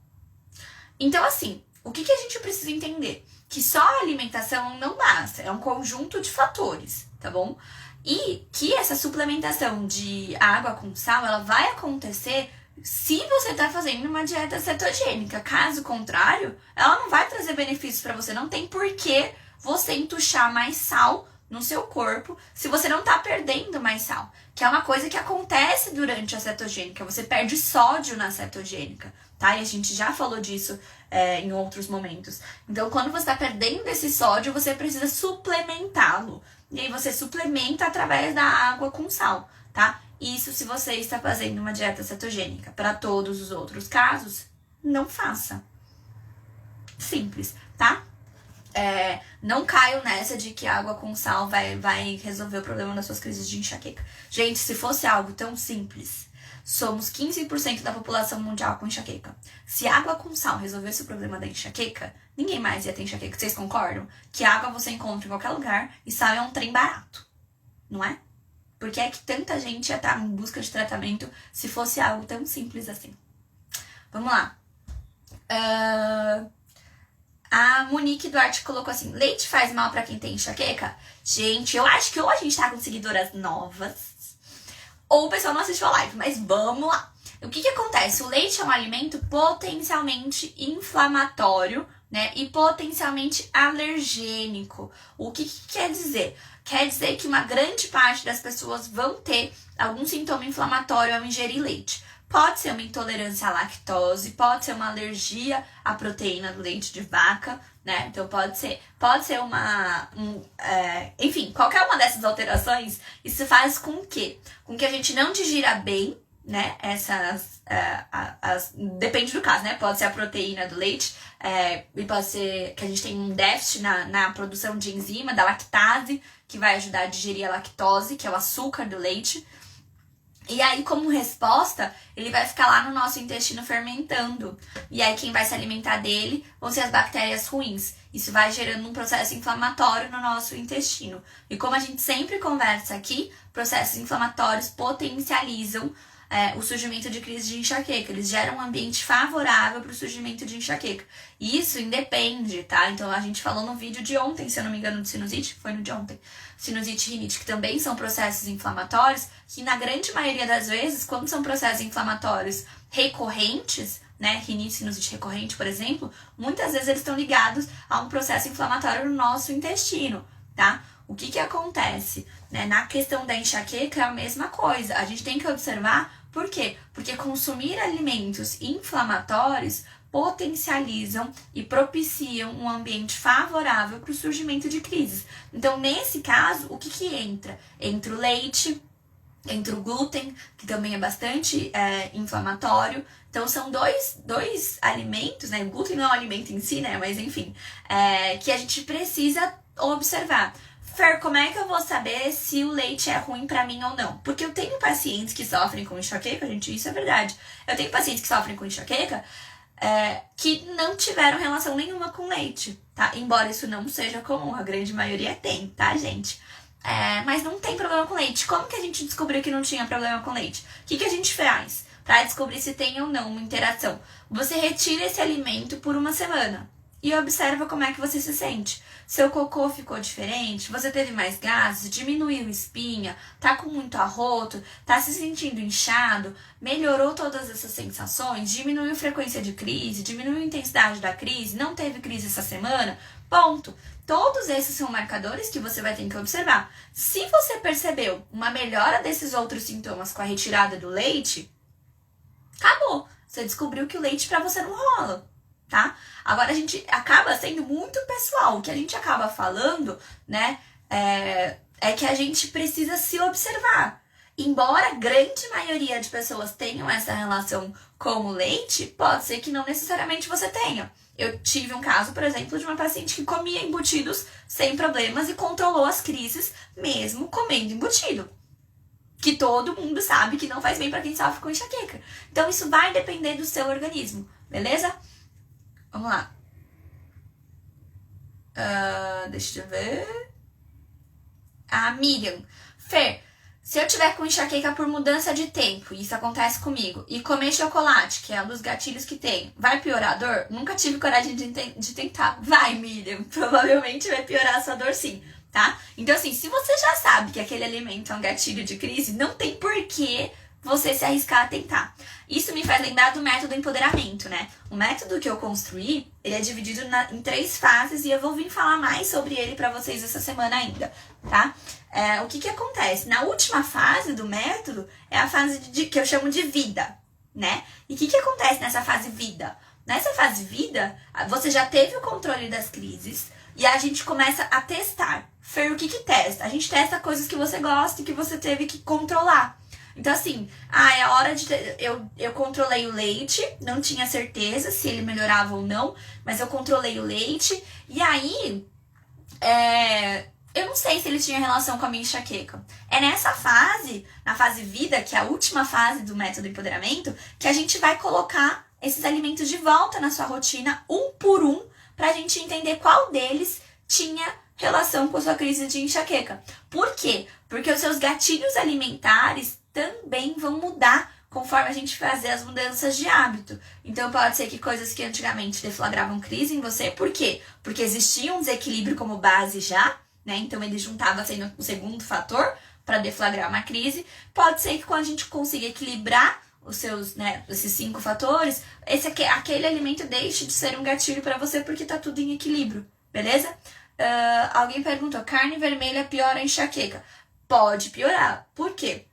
Então, assim, o que a gente precisa entender? Que só a alimentação não basta, é um conjunto de fatores, tá bom? E que essa suplementação de água com sal, ela vai acontecer se você tá fazendo uma dieta cetogênica. Caso contrário, ela não vai trazer benefícios para você. Não tem porquê você entuchar mais sal no seu corpo se você não tá perdendo mais sal. Que é uma coisa que acontece durante a cetogênica. Você perde sódio na cetogênica, tá? E a gente já falou disso em outros momentos. Então, quando você tá perdendo esse sódio, você precisa suplementá-lo. E aí você suplementa através da água com sal, tá? Isso se você está fazendo uma dieta cetogênica. Para todos os outros casos, não faça. Simples, tá? Não caio nessa de que água com sal vai resolver o problema das suas crises de enxaqueca. Gente, se fosse algo tão simples, somos 15% da população mundial com enxaqueca. Se água com sal resolvesse o problema da enxaqueca, ninguém mais ia ter enxaqueca. Vocês concordam? Que água você encontra em qualquer lugar e sal é um trem barato, não é? Por que é que tanta gente ia estar em busca de tratamento se fosse algo tão simples assim? Vamos lá. A Monique Duarte colocou assim, leite faz mal pra quem tem enxaqueca? Gente, eu acho que ou a gente tá com seguidoras novas, ou o pessoal não assistiu a live, mas vamos lá. O que acontece? O leite é um alimento potencialmente inflamatório, né? E potencialmente alergênico. O que quer dizer? Quer dizer que uma grande parte das pessoas vão ter algum sintoma inflamatório ao ingerir leite. Pode ser uma intolerância à lactose, pode ser uma alergia à proteína do leite de vaca, né? Então pode ser enfim, qualquer uma dessas alterações, isso faz com que a gente não digira bem, né? Depende do caso, né? Pode ser a proteína do leite, e pode ser que a gente tem um déficit na produção de enzima, da lactase, que vai ajudar a digerir a lactose, que é o açúcar do leite. E aí, como resposta, ele vai ficar lá no nosso intestino fermentando. E aí, quem vai se alimentar dele vão ser as bactérias ruins. Isso vai gerando um processo inflamatório no nosso intestino. E como a gente sempre conversa aqui, processos inflamatórios potencializam o surgimento de crise de enxaqueca. Eles geram um ambiente favorável para o surgimento de enxaqueca. E isso independe, tá? Então a gente falou no vídeo de ontem, se eu não me engano, de sinusite, foi no de ontem. Sinusite e rinite, que também são processos inflamatórios, que na grande maioria das vezes, quando são processos inflamatórios recorrentes, né, rinite, sinusite recorrente, por exemplo, muitas vezes eles estão ligados a um processo inflamatório no nosso intestino, tá? O que acontece? Né? Na questão da enxaqueca é a mesma coisa. A gente tem que observar por quê? Porque consumir alimentos inflamatórios potencializam e propiciam um ambiente favorável para o surgimento de crises. Então, nesse caso, o que entra? Entra o leite, entra o glúten, que também é bastante inflamatório. Então, são dois alimentos, né? O glúten não é um alimento em si, né? Mas, enfim, que a gente precisa observar. Fer, como é que eu vou saber se o leite é ruim pra mim ou não? Porque eu tenho pacientes que sofrem com enxaqueca, gente, isso é verdade. Eu tenho pacientes que sofrem com enxaqueca que não tiveram relação nenhuma com leite, tá? Embora isso não seja comum, a grande maioria tem, tá, gente? Mas não tem problema com leite. Como que a gente descobriu que não tinha problema com leite? O que a gente faz pra descobrir se tem ou não uma interação? Você retira esse alimento por uma semana e observa como é que você se sente. Seu cocô ficou diferente, você teve mais gases, diminuiu espinha, tá com muito arroto, tá se sentindo inchado, melhorou todas essas sensações, diminuiu a frequência de crise, diminuiu a intensidade da crise, não teve crise essa semana, ponto. Todos esses são marcadores que você vai ter que observar. Se você percebeu uma melhora desses outros sintomas com a retirada do leite, acabou. Você descobriu que o leite pra você não rola. Tá? Agora a gente acaba sendo muito pessoal. O que a gente acaba falando, né, é que a gente precisa se observar. Embora a grande maioria de pessoas tenham essa relação com o leite, pode ser que não necessariamente você tenha. Eu tive um caso, por exemplo, de uma paciente que comia embutidos sem problemas e controlou as crises mesmo comendo embutido. Que todo mundo sabe que não faz bem para quem sofre com enxaqueca. Então isso vai depender do seu organismo, beleza? Vamos lá. Deixa eu ver. A Miriam. Fer, se eu tiver com enxaqueca por mudança de tempo, e isso acontece comigo, e comer chocolate, que é um dos gatilhos que tem, vai piorar a dor? Nunca tive coragem de tentar. Vai, Miriam. Provavelmente vai piorar a sua dor sim, tá? Então, assim, se você já sabe que aquele alimento é um gatilho de crise, não tem porquê você se arriscar a tentar. Isso me faz lembrar do método empoderamento, né? O método que eu construí, ele é dividido em 3 fases e eu vou vir falar mais sobre ele pra vocês essa semana ainda, tá? O que acontece? Na última fase do método é a fase que eu chamo de vida, né? E o que acontece nessa fase vida? Nessa fase vida, você já teve o controle das crises e a gente começa a testar. Fer, o que testa? A gente testa coisas que você gosta e que você teve que controlar. Então, assim, é hora de... Eu controlei o leite, não tinha certeza se ele melhorava ou não, mas eu controlei o leite. E aí, eu não sei se ele tinha relação com a minha enxaqueca. É nessa fase, na fase vida, que é a última fase do método empoderamento, que a gente vai colocar esses alimentos de volta na sua rotina, um por um, pra gente entender qual deles tinha relação com a sua crise de enxaqueca. Por quê? Porque os seus gatilhos alimentares também vão mudar conforme a gente fazer as mudanças de hábito. Então pode ser que coisas que antigamente deflagravam crise em você, por quê? Porque existia um desequilíbrio como base já, né? Então ele juntava sendo o segundo fator para deflagrar uma crise. Pode ser que quando a gente consiga equilibrar os seus, né, esses 5 fatores, aquele alimento deixe de ser um gatilho para você porque tá tudo em equilíbrio, beleza? Alguém perguntou, carne vermelha piora a enxaqueca? Pode piorar. Por quê?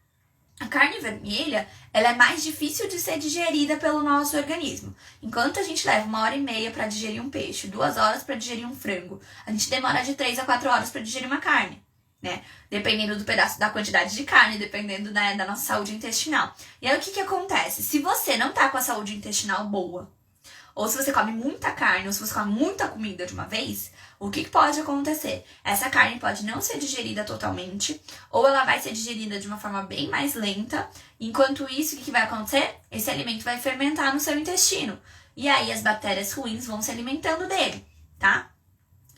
A carne vermelha, ela é mais difícil de ser digerida pelo nosso organismo. Enquanto a gente leva 1h30 para digerir um peixe, 2 horas para digerir um frango, a gente demora de 3 a 4 horas para digerir uma carne, né? Dependendo do pedaço, da quantidade de carne, dependendo, né, da nossa saúde intestinal. E aí o que acontece? Se você não tá com a saúde intestinal boa, ou se você come muita carne, ou se você come muita comida de uma vez, o que pode acontecer? Essa carne pode não ser digerida totalmente, ou ela vai ser digerida de uma forma bem mais lenta. Enquanto isso, o que vai acontecer? Esse alimento vai fermentar no seu intestino. E aí as bactérias ruins vão se alimentando dele, tá?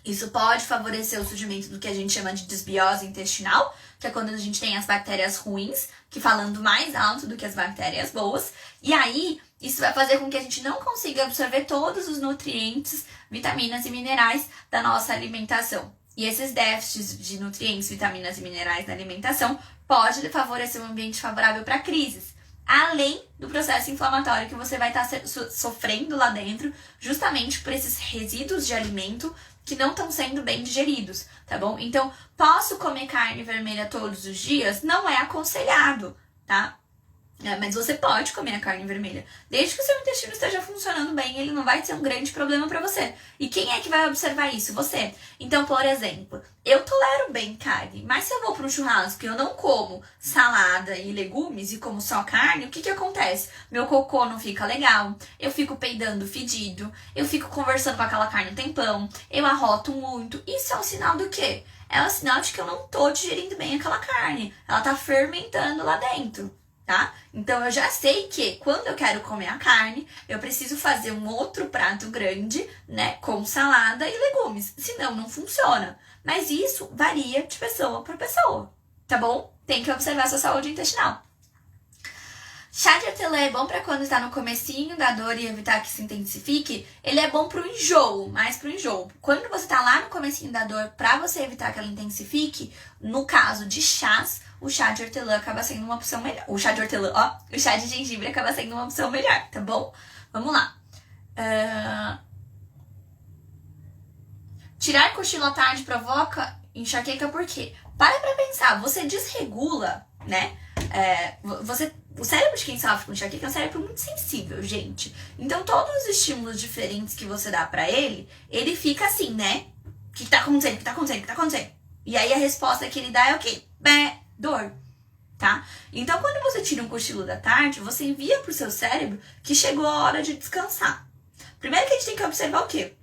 Isso pode favorecer o surgimento do que a gente chama de desbiose intestinal, que é quando a gente tem as bactérias ruins, que falando mais alto do que as bactérias boas. E aí, isso vai fazer com que a gente não consiga absorver todos os nutrientes, vitaminas e minerais da nossa alimentação. E esses déficits de nutrientes, vitaminas e minerais na alimentação pode favorecer um ambiente favorável para crises. Além do processo inflamatório que você vai estar sofrendo lá dentro, justamente por esses resíduos de alimento que não estão sendo bem digeridos, tá bom? Então, posso comer carne vermelha todos os dias? Não é aconselhado, tá? Mas você pode comer a carne vermelha. Desde que o seu intestino esteja funcionando bem, ele não vai ser um grande problema pra você. E quem é que vai observar isso? Você. Então, por exemplo, eu tolero bem carne, mas se eu vou para um churrasco e eu não como salada e legumes e como só carne, o que que acontece? Meu cocô não fica legal, eu fico peidando fedido, eu fico conversando com aquela carne um tempão, eu arroto muito. Isso é um sinal do quê? É um sinal de que eu não tô digerindo bem aquela carne. Ela tá fermentando lá dentro. Tá? Então eu já sei que quando eu quero comer a carne, eu preciso fazer um outro prato grande, né, com salada e legumes, senão não funciona. Mas isso varia de pessoa para pessoa, tá bom? Tem que observar sua saúde intestinal. Chá de hortelã é bom para quando está no comecinho da dor e evitar que se intensifique. Ele é bom pro enjoo, mais pro enjoo. Quando você tá lá no comecinho da dor, para você evitar que ela intensifique, no caso de chás, o chá de hortelã acaba sendo uma opção melhor. O chá de hortelã, ó, o chá de gengibre acaba sendo uma opção melhor, tá bom? Vamos lá. Tirar cochilo à tarde provoca enxaqueca por quê? Para pra pensar, você desregula, né? O cérebro de quem sofre com enxaqueca é um cérebro muito sensível, gente. Então, todos os estímulos diferentes que você dá pra ele, ele fica assim, né? O que tá acontecendo? O que tá acontecendo? O que tá acontecendo? E aí, a resposta que ele dá é o quê? Dor, tá? Então, quando você tira um cochilo da tarde, você envia pro seu cérebro que chegou a hora de descansar. Primeiro que a gente tem que observar o quê?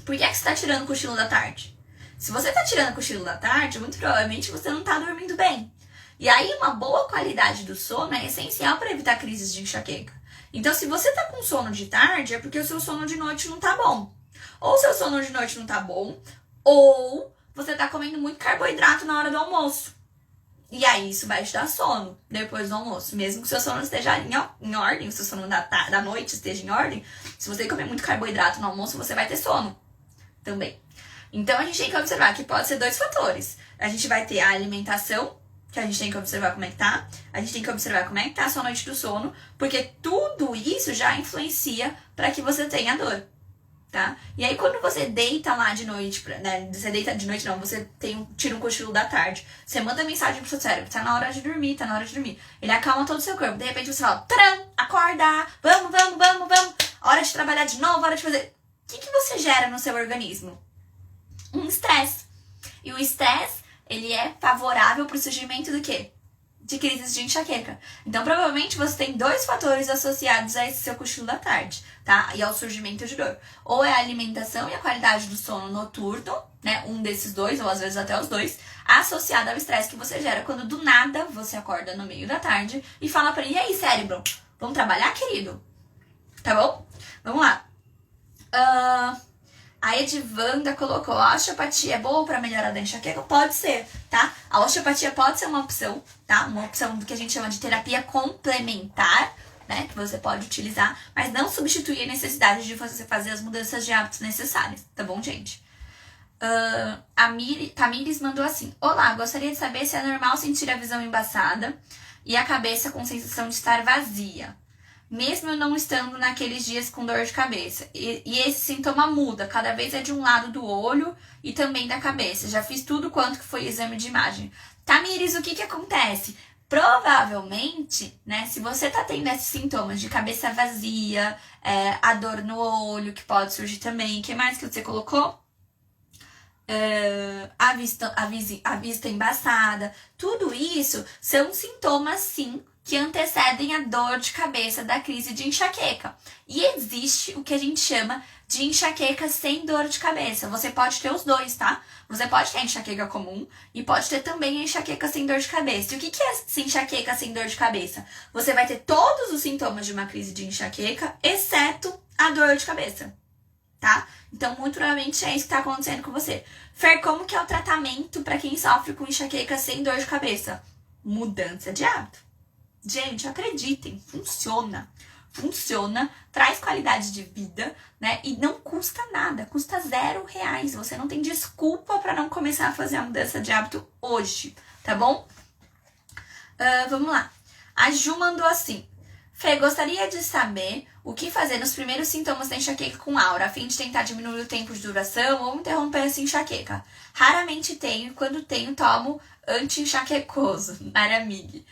Por que você tá tirando o cochilo da tarde? Se você tá tirando o cochilo da tarde, muito provavelmente você não tá dormindo bem. E aí, uma boa qualidade do sono é essencial para evitar crises de enxaqueca. Então, se você tá com sono de tarde, é porque o seu sono de noite não tá bom. Ou seu sono de noite não tá bom, ou você tá comendo muito carboidrato na hora do almoço. E aí, isso vai te dar sono depois do almoço. Mesmo que o seu sono esteja em ordem, o seu sono da noite esteja em ordem, se você comer muito carboidrato no almoço, você vai ter sono também. Então, a gente tem que observar que pode ser 2 fatores. A gente vai ter a alimentação, que a gente tem que observar como é que tá. A gente tem que observar como é que tá a sua noite do sono, porque tudo isso já influencia para que você tenha dor, tá? E aí, quando você deita lá de noite, né? Você deita de noite não, você tira um cochilo da tarde. Você manda mensagem pro seu cérebro, tá na hora de dormir, tá na hora de dormir. Ele acalma todo o seu corpo. De repente você fala, tram, acorda, vamos. Hora de trabalhar de novo, hora de fazer... O que você gera no seu organismo? Um estresse. E o estresse, ele é favorável pro surgimento do quê? De crises de enxaqueca. Então, provavelmente, você tem 2 fatores associados a esse seu cochilo da tarde, tá? E ao surgimento de dor. Ou é a alimentação e a qualidade do sono noturno, né? Um desses 2, ou às vezes até os 2, associado ao estresse que você gera quando do nada você acorda no meio da tarde e fala pra ele, e aí, cérebro, vamos trabalhar, querido? Tá bom? Vamos lá. A Edivanda colocou, a osteopatia é boa para melhorar da enxaqueca? Pode ser, tá? A osteopatia pode ser uma opção, tá? Uma opção do que a gente chama de terapia complementar, né? Que você pode utilizar, mas não substituir a necessidade de você fazer as mudanças de hábitos necessárias, tá bom, gente? A Tamires mandou assim, olá, gostaria de saber se é normal sentir a visão embaçada e a cabeça com sensação de estar vazia, mesmo eu não estando naqueles dias com dor de cabeça. E esse sintoma muda, cada vez é de um lado do olho e também da cabeça. Já fiz tudo quanto que foi exame de imagem. Tamires, o que acontece? Provavelmente, né, se você tá tendo esses sintomas de cabeça vazia, a dor no olho, que pode surgir também, o que mais que você colocou? A vista embaçada, tudo isso são sintomas, sim, que antecedem a dor de cabeça da crise de enxaqueca. E existe o que a gente chama de enxaqueca sem dor de cabeça. Você pode ter os 2, tá? Você pode ter a enxaqueca comum e pode ter também a enxaqueca sem dor de cabeça. E o que é essa enxaqueca sem dor de cabeça? Você vai ter todos os sintomas de uma crise de enxaqueca, exceto a dor de cabeça, tá? Então, muito provavelmente é isso que tá acontecendo com você. Fer, como que é o tratamento para quem sofre com enxaqueca sem dor de cabeça? Mudança de hábito. Gente, acreditem, funciona. Funciona, traz qualidade de vida, né? E não custa nada, custa R$0. Você não tem desculpa para não começar a fazer a mudança de hábito hoje, tá bom? Vamos lá. A Ju mandou assim: Fê, gostaria de saber o que fazer nos primeiros sintomas da enxaqueca com aura, a fim de tentar diminuir o tempo de duração ou interromper essa enxaqueca. Raramente tenho, e quando tenho, tomo anti-enxaquecoso, Maramig.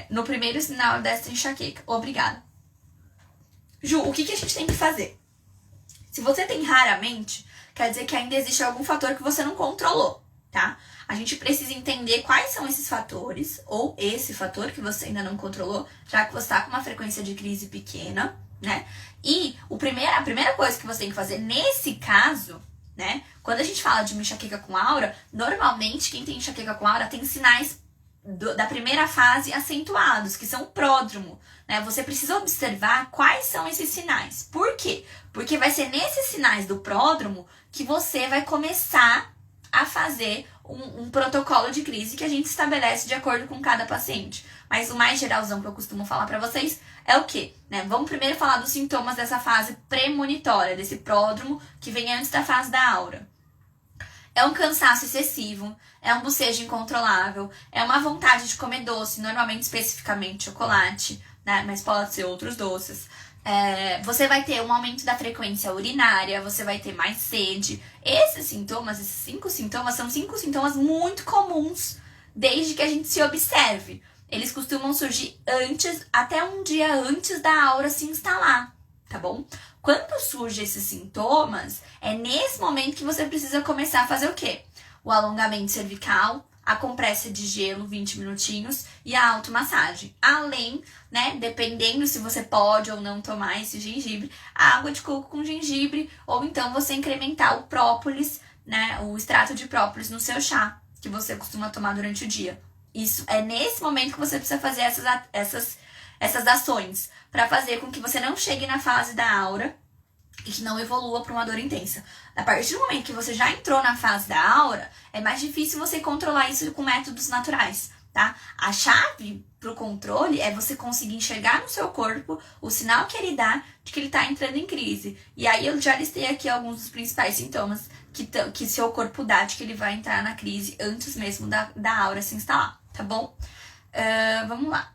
No primeiro sinal dessa enxaqueca. Obrigada. Ju, o que a gente tem que fazer? Se você tem raramente, quer dizer que ainda existe algum fator que você não controlou, tá? A gente precisa entender quais são esses fatores, ou esse fator que você ainda não controlou, já que você está com uma frequência de crise pequena, né? E a primeira coisa que você tem que fazer nesse caso, né? Quando a gente fala de uma enxaqueca com aura, normalmente quem tem enxaqueca com aura tem sinais da primeira fase acentuados, que são o pródromo, né? Você precisa observar quais são esses sinais. Por quê? Porque vai ser nesses sinais do pródromo que você vai começar a fazer um protocolo de crise que a gente estabelece de acordo com cada paciente. Mas o mais geralzão que eu costumo falar pra vocês é o quê? Né? Vamos primeiro falar dos sintomas dessa fase premonitória, desse pródromo que vem antes da fase da aura. É um cansaço excessivo, é um bocejo incontrolável, é uma vontade de comer doce, normalmente especificamente chocolate, né? Mas pode ser outros doces. Você vai ter um aumento da frequência urinária, você vai ter mais sede. Esses 5 sintomas, são 5 sintomas muito comuns, desde que a gente se observe. Eles costumam surgir até um dia antes da aura se instalar, tá bom? Quando surgem esses sintomas, é nesse momento que você precisa começar a fazer o quê? O alongamento cervical, a compressa de gelo, 20 minutinhos, e a automassagem. Além, né, dependendo se você pode ou não tomar esse gengibre, a água de coco com gengibre, ou então você incrementar o própolis, né, o extrato de própolis no seu chá, que você costuma tomar durante o dia. Isso é nesse momento que você precisa fazer essas ações, para fazer com que você não chegue na fase da aura e que não evolua para uma dor intensa. A partir do momento que você já entrou na fase da aura, é mais difícil você controlar isso com métodos naturais, tá? A chave pro controle é você conseguir enxergar no seu corpo o sinal que ele dá de que ele tá entrando em crise. E aí eu já listei aqui alguns dos principais sintomas que seu corpo dá de que ele vai entrar na crise antes mesmo da aura se instalar, tá bom? Vamos lá.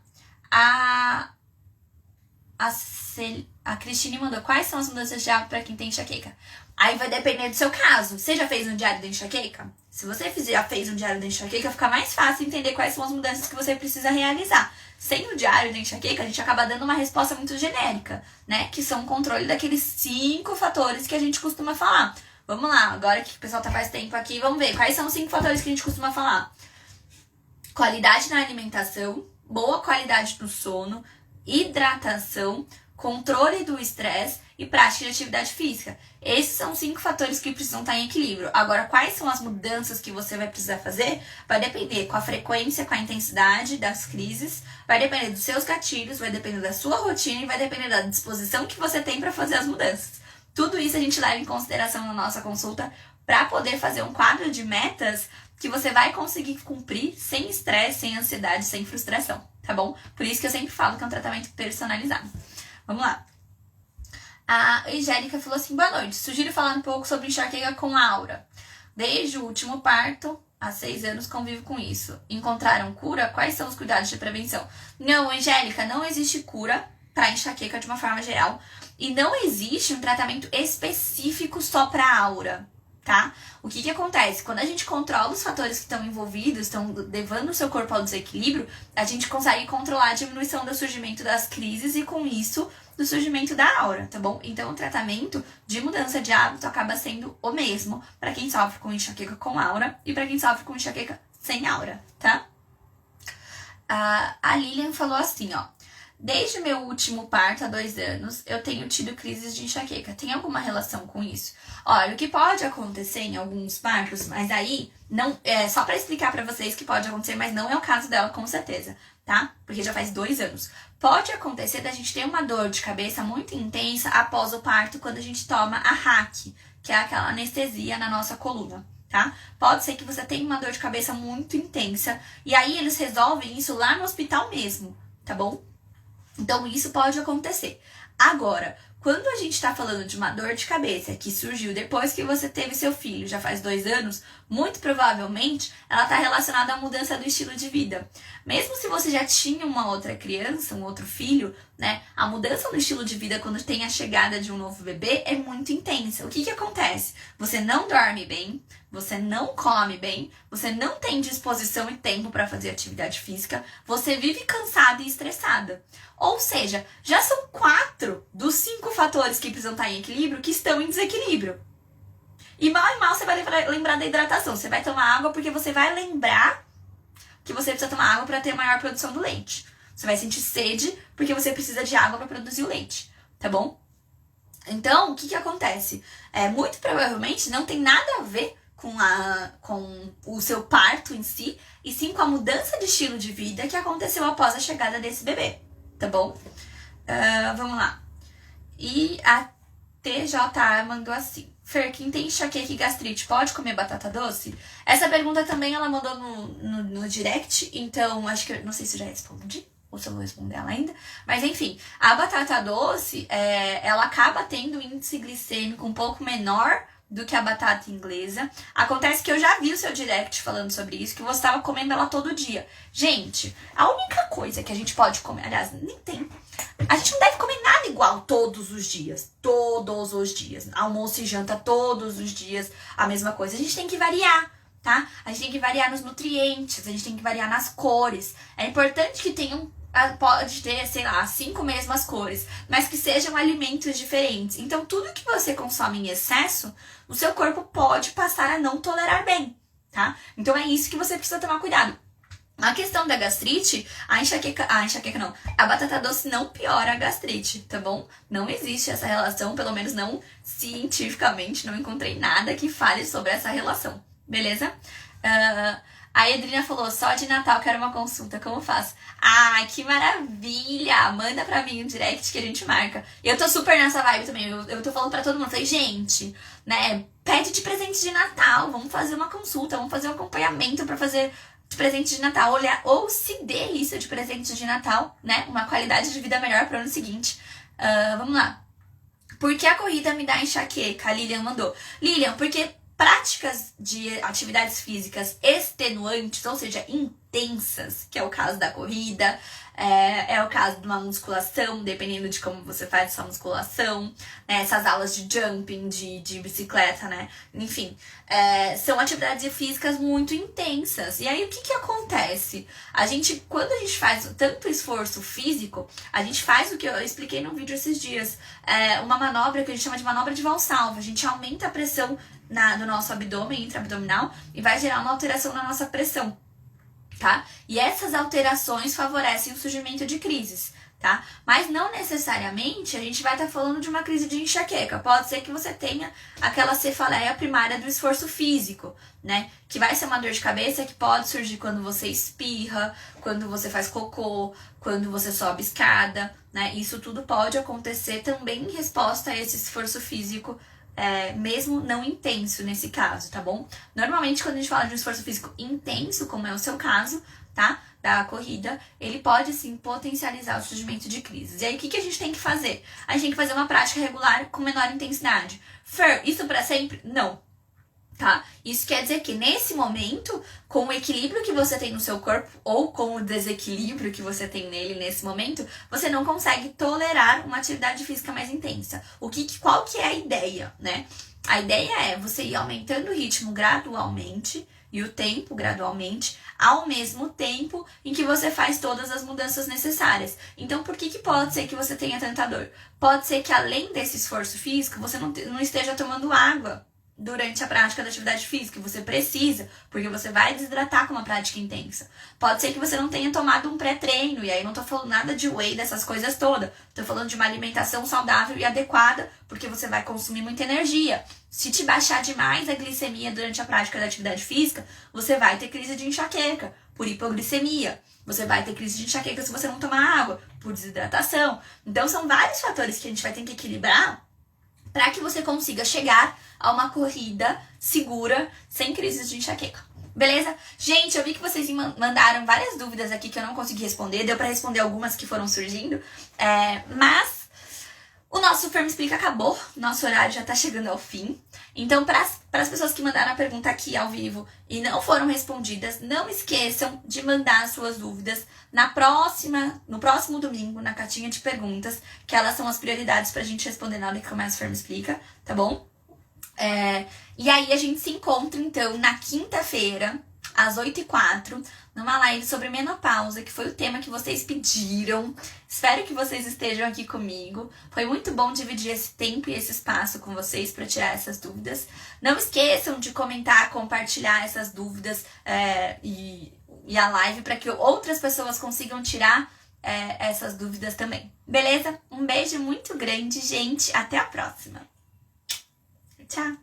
A Cristine mandou: quais são as mudanças de hábito para quem tem enxaqueca? Aí vai depender do seu caso. Você já fez um diário da enxaqueca? Se você já fez um diário da enxaqueca, fica mais fácil entender quais são as mudanças que você precisa realizar. Sem o diário da enxaqueca, a gente acaba dando uma resposta muito genérica, né? Que são o controle daqueles 5 fatores que a gente costuma falar. Vamos lá, agora que o pessoal tá faz tempo aqui, vamos ver quais são os 5 fatores que a gente costuma falar. Qualidade na alimentação, boa qualidade do sono, hidratação, controle do estresse e prática de atividade física. Esses são 5 fatores que precisam estar em equilíbrio. Agora, quais são as mudanças que você vai precisar fazer? Vai depender com a frequência, com a intensidade das crises, vai depender dos seus gatilhos, vai depender da sua rotina e vai depender da disposição que você tem para fazer as mudanças. Tudo isso a gente leva em consideração na nossa consulta para poder fazer um quadro de metas que você vai conseguir cumprir sem estresse, sem ansiedade, sem frustração, tá bom? Por isso que eu sempre falo que é um tratamento personalizado. Vamos lá. A Angélica falou assim: boa noite, sugiro falar um pouco sobre enxaqueca com aura. Desde o último parto, há 6 anos convivo com isso. Encontraram cura? Quais são os cuidados de prevenção? Não, Angélica, não existe cura para enxaqueca de uma forma geral. E não existe um tratamento específico só para aura, tá? O que acontece? Quando a gente controla os fatores que estão envolvidos, estão levando o seu corpo ao desequilíbrio, a gente consegue controlar a diminuição do surgimento das crises e, com isso, do surgimento da aura, tá bom? Então, o tratamento de mudança de hábito acaba sendo o mesmo para quem sofre com enxaqueca com aura e para quem sofre com enxaqueca sem aura, tá? A Lilian falou assim, ó: Desde meu último parto, há 2 anos, eu tenho tido crises de enxaqueca. Tem alguma relação com isso? Olha, o que pode acontecer em alguns partos, mas aí, não é só pra explicar pra vocês que pode acontecer, mas não é o caso dela, com certeza, tá? Porque já faz 2 anos. Pode acontecer da gente ter uma dor de cabeça muito intensa após o parto, quando a gente toma a RAC, que é aquela anestesia na nossa coluna, tá? Pode ser que você tenha uma dor de cabeça muito intensa, e aí eles resolvem isso lá no hospital mesmo, tá bom? Então, isso pode acontecer. Agora, quando a gente tá falando de uma dor de cabeça que surgiu depois que você teve seu filho, já faz 2 anos, muito provavelmente ela tá relacionada à mudança do estilo de vida. Mesmo se você já tinha uma outra criança, um outro filho, né? A mudança no estilo de vida quando tem a chegada de um novo bebê é muito intensa. O que acontece? Você não dorme bem, você não come bem, você não tem disposição e tempo para fazer atividade física, você vive cansada e estressada. Ou seja, já são 4 dos 5 fatores que precisam estar em equilíbrio que estão em desequilíbrio. E mal você vai lembrar da hidratação. Você vai tomar água porque você vai lembrar que você precisa tomar água para ter maior produção do leite. Você vai sentir sede porque você precisa de água para produzir o leite, tá bom? Então, o que acontece? Muito provavelmente não tem nada a ver com o seu parto em si, e sim com a mudança de estilo de vida que aconteceu após a chegada desse bebê, tá bom? Vamos lá. E a TJA mandou assim: Fer, quem tem enxaqueca e gastrite pode comer batata doce? Essa pergunta também ela mandou no direct, então acho que, não sei se eu já respondi, ou se eu vou responder ela ainda. Mas enfim, a batata doce, ela acaba tendo um índice glicêmico um pouco menor do que a batata inglesa. Acontece que eu já vi o seu direct falando sobre isso, que você estava comendo ela todo dia. Gente, a única coisa que a gente pode comer, aliás, nem tem, a gente não deve comer nada igual todos os dias. Todos os dias. Almoço e janta todos os dias, a mesma coisa. A gente tem que variar, tá? A gente tem que variar nos nutrientes, a gente tem que variar nas cores. É importante que tenham, pode ter, sei lá, 5 mesmas cores, mas que sejam alimentos diferentes. Então, tudo que você consome em excesso, o seu corpo pode passar a não tolerar bem, tá? Então, é isso que você precisa tomar cuidado. A questão da gastrite, a enxaqueca não, a batata doce não piora a gastrite, tá bom? Não existe essa relação, pelo menos não cientificamente, não encontrei nada que fale sobre essa relação, beleza? A Edrina falou, só de Natal quero uma consulta, como faço? Ah, que maravilha! Manda pra mim um direct que a gente marca. Eu tô super nessa vibe também, eu tô falando pra todo mundo, falei, gente, né, pede de presente de Natal, vamos fazer uma consulta, vamos fazer um acompanhamento pra fazer de presente de Natal, olhar, ou se dê isso de presente de Natal, né, uma qualidade de vida melhor pro ano seguinte. Vamos lá. Por que a corrida me dá enxaqueca? A Lilian mandou. Lilian, porque práticas de atividades físicas extenuantes, ou seja, intensas, que é o caso da corrida, é o caso de uma musculação, dependendo de como você faz essa musculação, né, essas aulas de jumping, de bicicleta, né, enfim, são atividades físicas muito intensas. E aí, o que acontece? Quando a gente faz tanto esforço físico, a gente faz o que eu expliquei no vídeo esses dias, uma manobra que a gente chama de manobra de Valsalva. A gente aumenta a pressão do nosso abdômen, intraabdominal, e vai gerar uma alteração na nossa pressão, tá? E essas alterações favorecem o surgimento de crises, tá? Mas não necessariamente a gente vai estar falando de uma crise de enxaqueca. Pode ser que você tenha aquela cefaleia primária do esforço físico, né? Que vai ser uma dor de cabeça que pode surgir quando você espirra, quando você faz cocô, quando você sobe escada, né? Isso tudo pode acontecer também em resposta a esse esforço físico, mesmo não intenso nesse caso, tá bom? Normalmente, quando a gente fala de um esforço físico intenso, como é o seu caso, tá? Da corrida, ele pode, sim, potencializar o surgimento de crises. E aí, o que a gente tem que fazer? A gente tem que fazer uma prática regular com menor intensidade. Fer, isso pra sempre? Não. Tá? Isso quer dizer que nesse momento, com o equilíbrio que você tem no seu corpo ou com o desequilíbrio que você tem nele nesse momento, você não consegue tolerar uma atividade física mais intensa. Qual que é a ideia, né? A ideia é você ir aumentando o ritmo gradualmente e o tempo gradualmente, ao mesmo tempo em que você faz todas as mudanças necessárias. Então, por que pode ser que você tenha tanta dor? Pode ser que além desse esforço físico, você não esteja tomando água durante a prática da atividade física. Você precisa, porque você vai desidratar com uma prática intensa. Pode ser que você não tenha tomado um pré-treino, e aí não tô falando nada de whey, dessas coisas todas. Tô falando de uma alimentação saudável e adequada, porque você vai consumir muita energia. Se te baixar demais a glicemia durante a prática da atividade física, você vai ter crise de enxaqueca, por hipoglicemia. Você vai ter crise de enxaqueca se você não tomar água, por desidratação. Então, são vários fatores que a gente vai ter que equilibrar para que você consiga chegar a uma corrida segura, sem crises de enxaqueca. Beleza? Gente, eu vi que vocês me mandaram várias dúvidas aqui que eu não consegui responder. Deu para responder algumas que foram surgindo. Mas o nosso Firme Explica acabou. Nosso horário já tá chegando ao fim. Então, para as pessoas que mandaram a pergunta aqui ao vivo e não foram respondidas, não esqueçam de mandar suas dúvidas no próximo domingo, na caixinha de perguntas, que elas são as prioridades pra gente responder na hora que começa o Firme Explica, tá bom? E aí a gente se encontra, então, na quinta-feira, às 8h04, numa live sobre menopausa, que foi o tema que vocês pediram. Espero que vocês estejam aqui comigo. Foi muito bom dividir esse tempo e esse espaço com vocês para tirar essas dúvidas. Não esqueçam de comentar, compartilhar essas dúvidas e a live para que outras pessoas consigam tirar essas dúvidas também. Beleza? Um beijo muito grande, gente. Até a próxima. Tchau!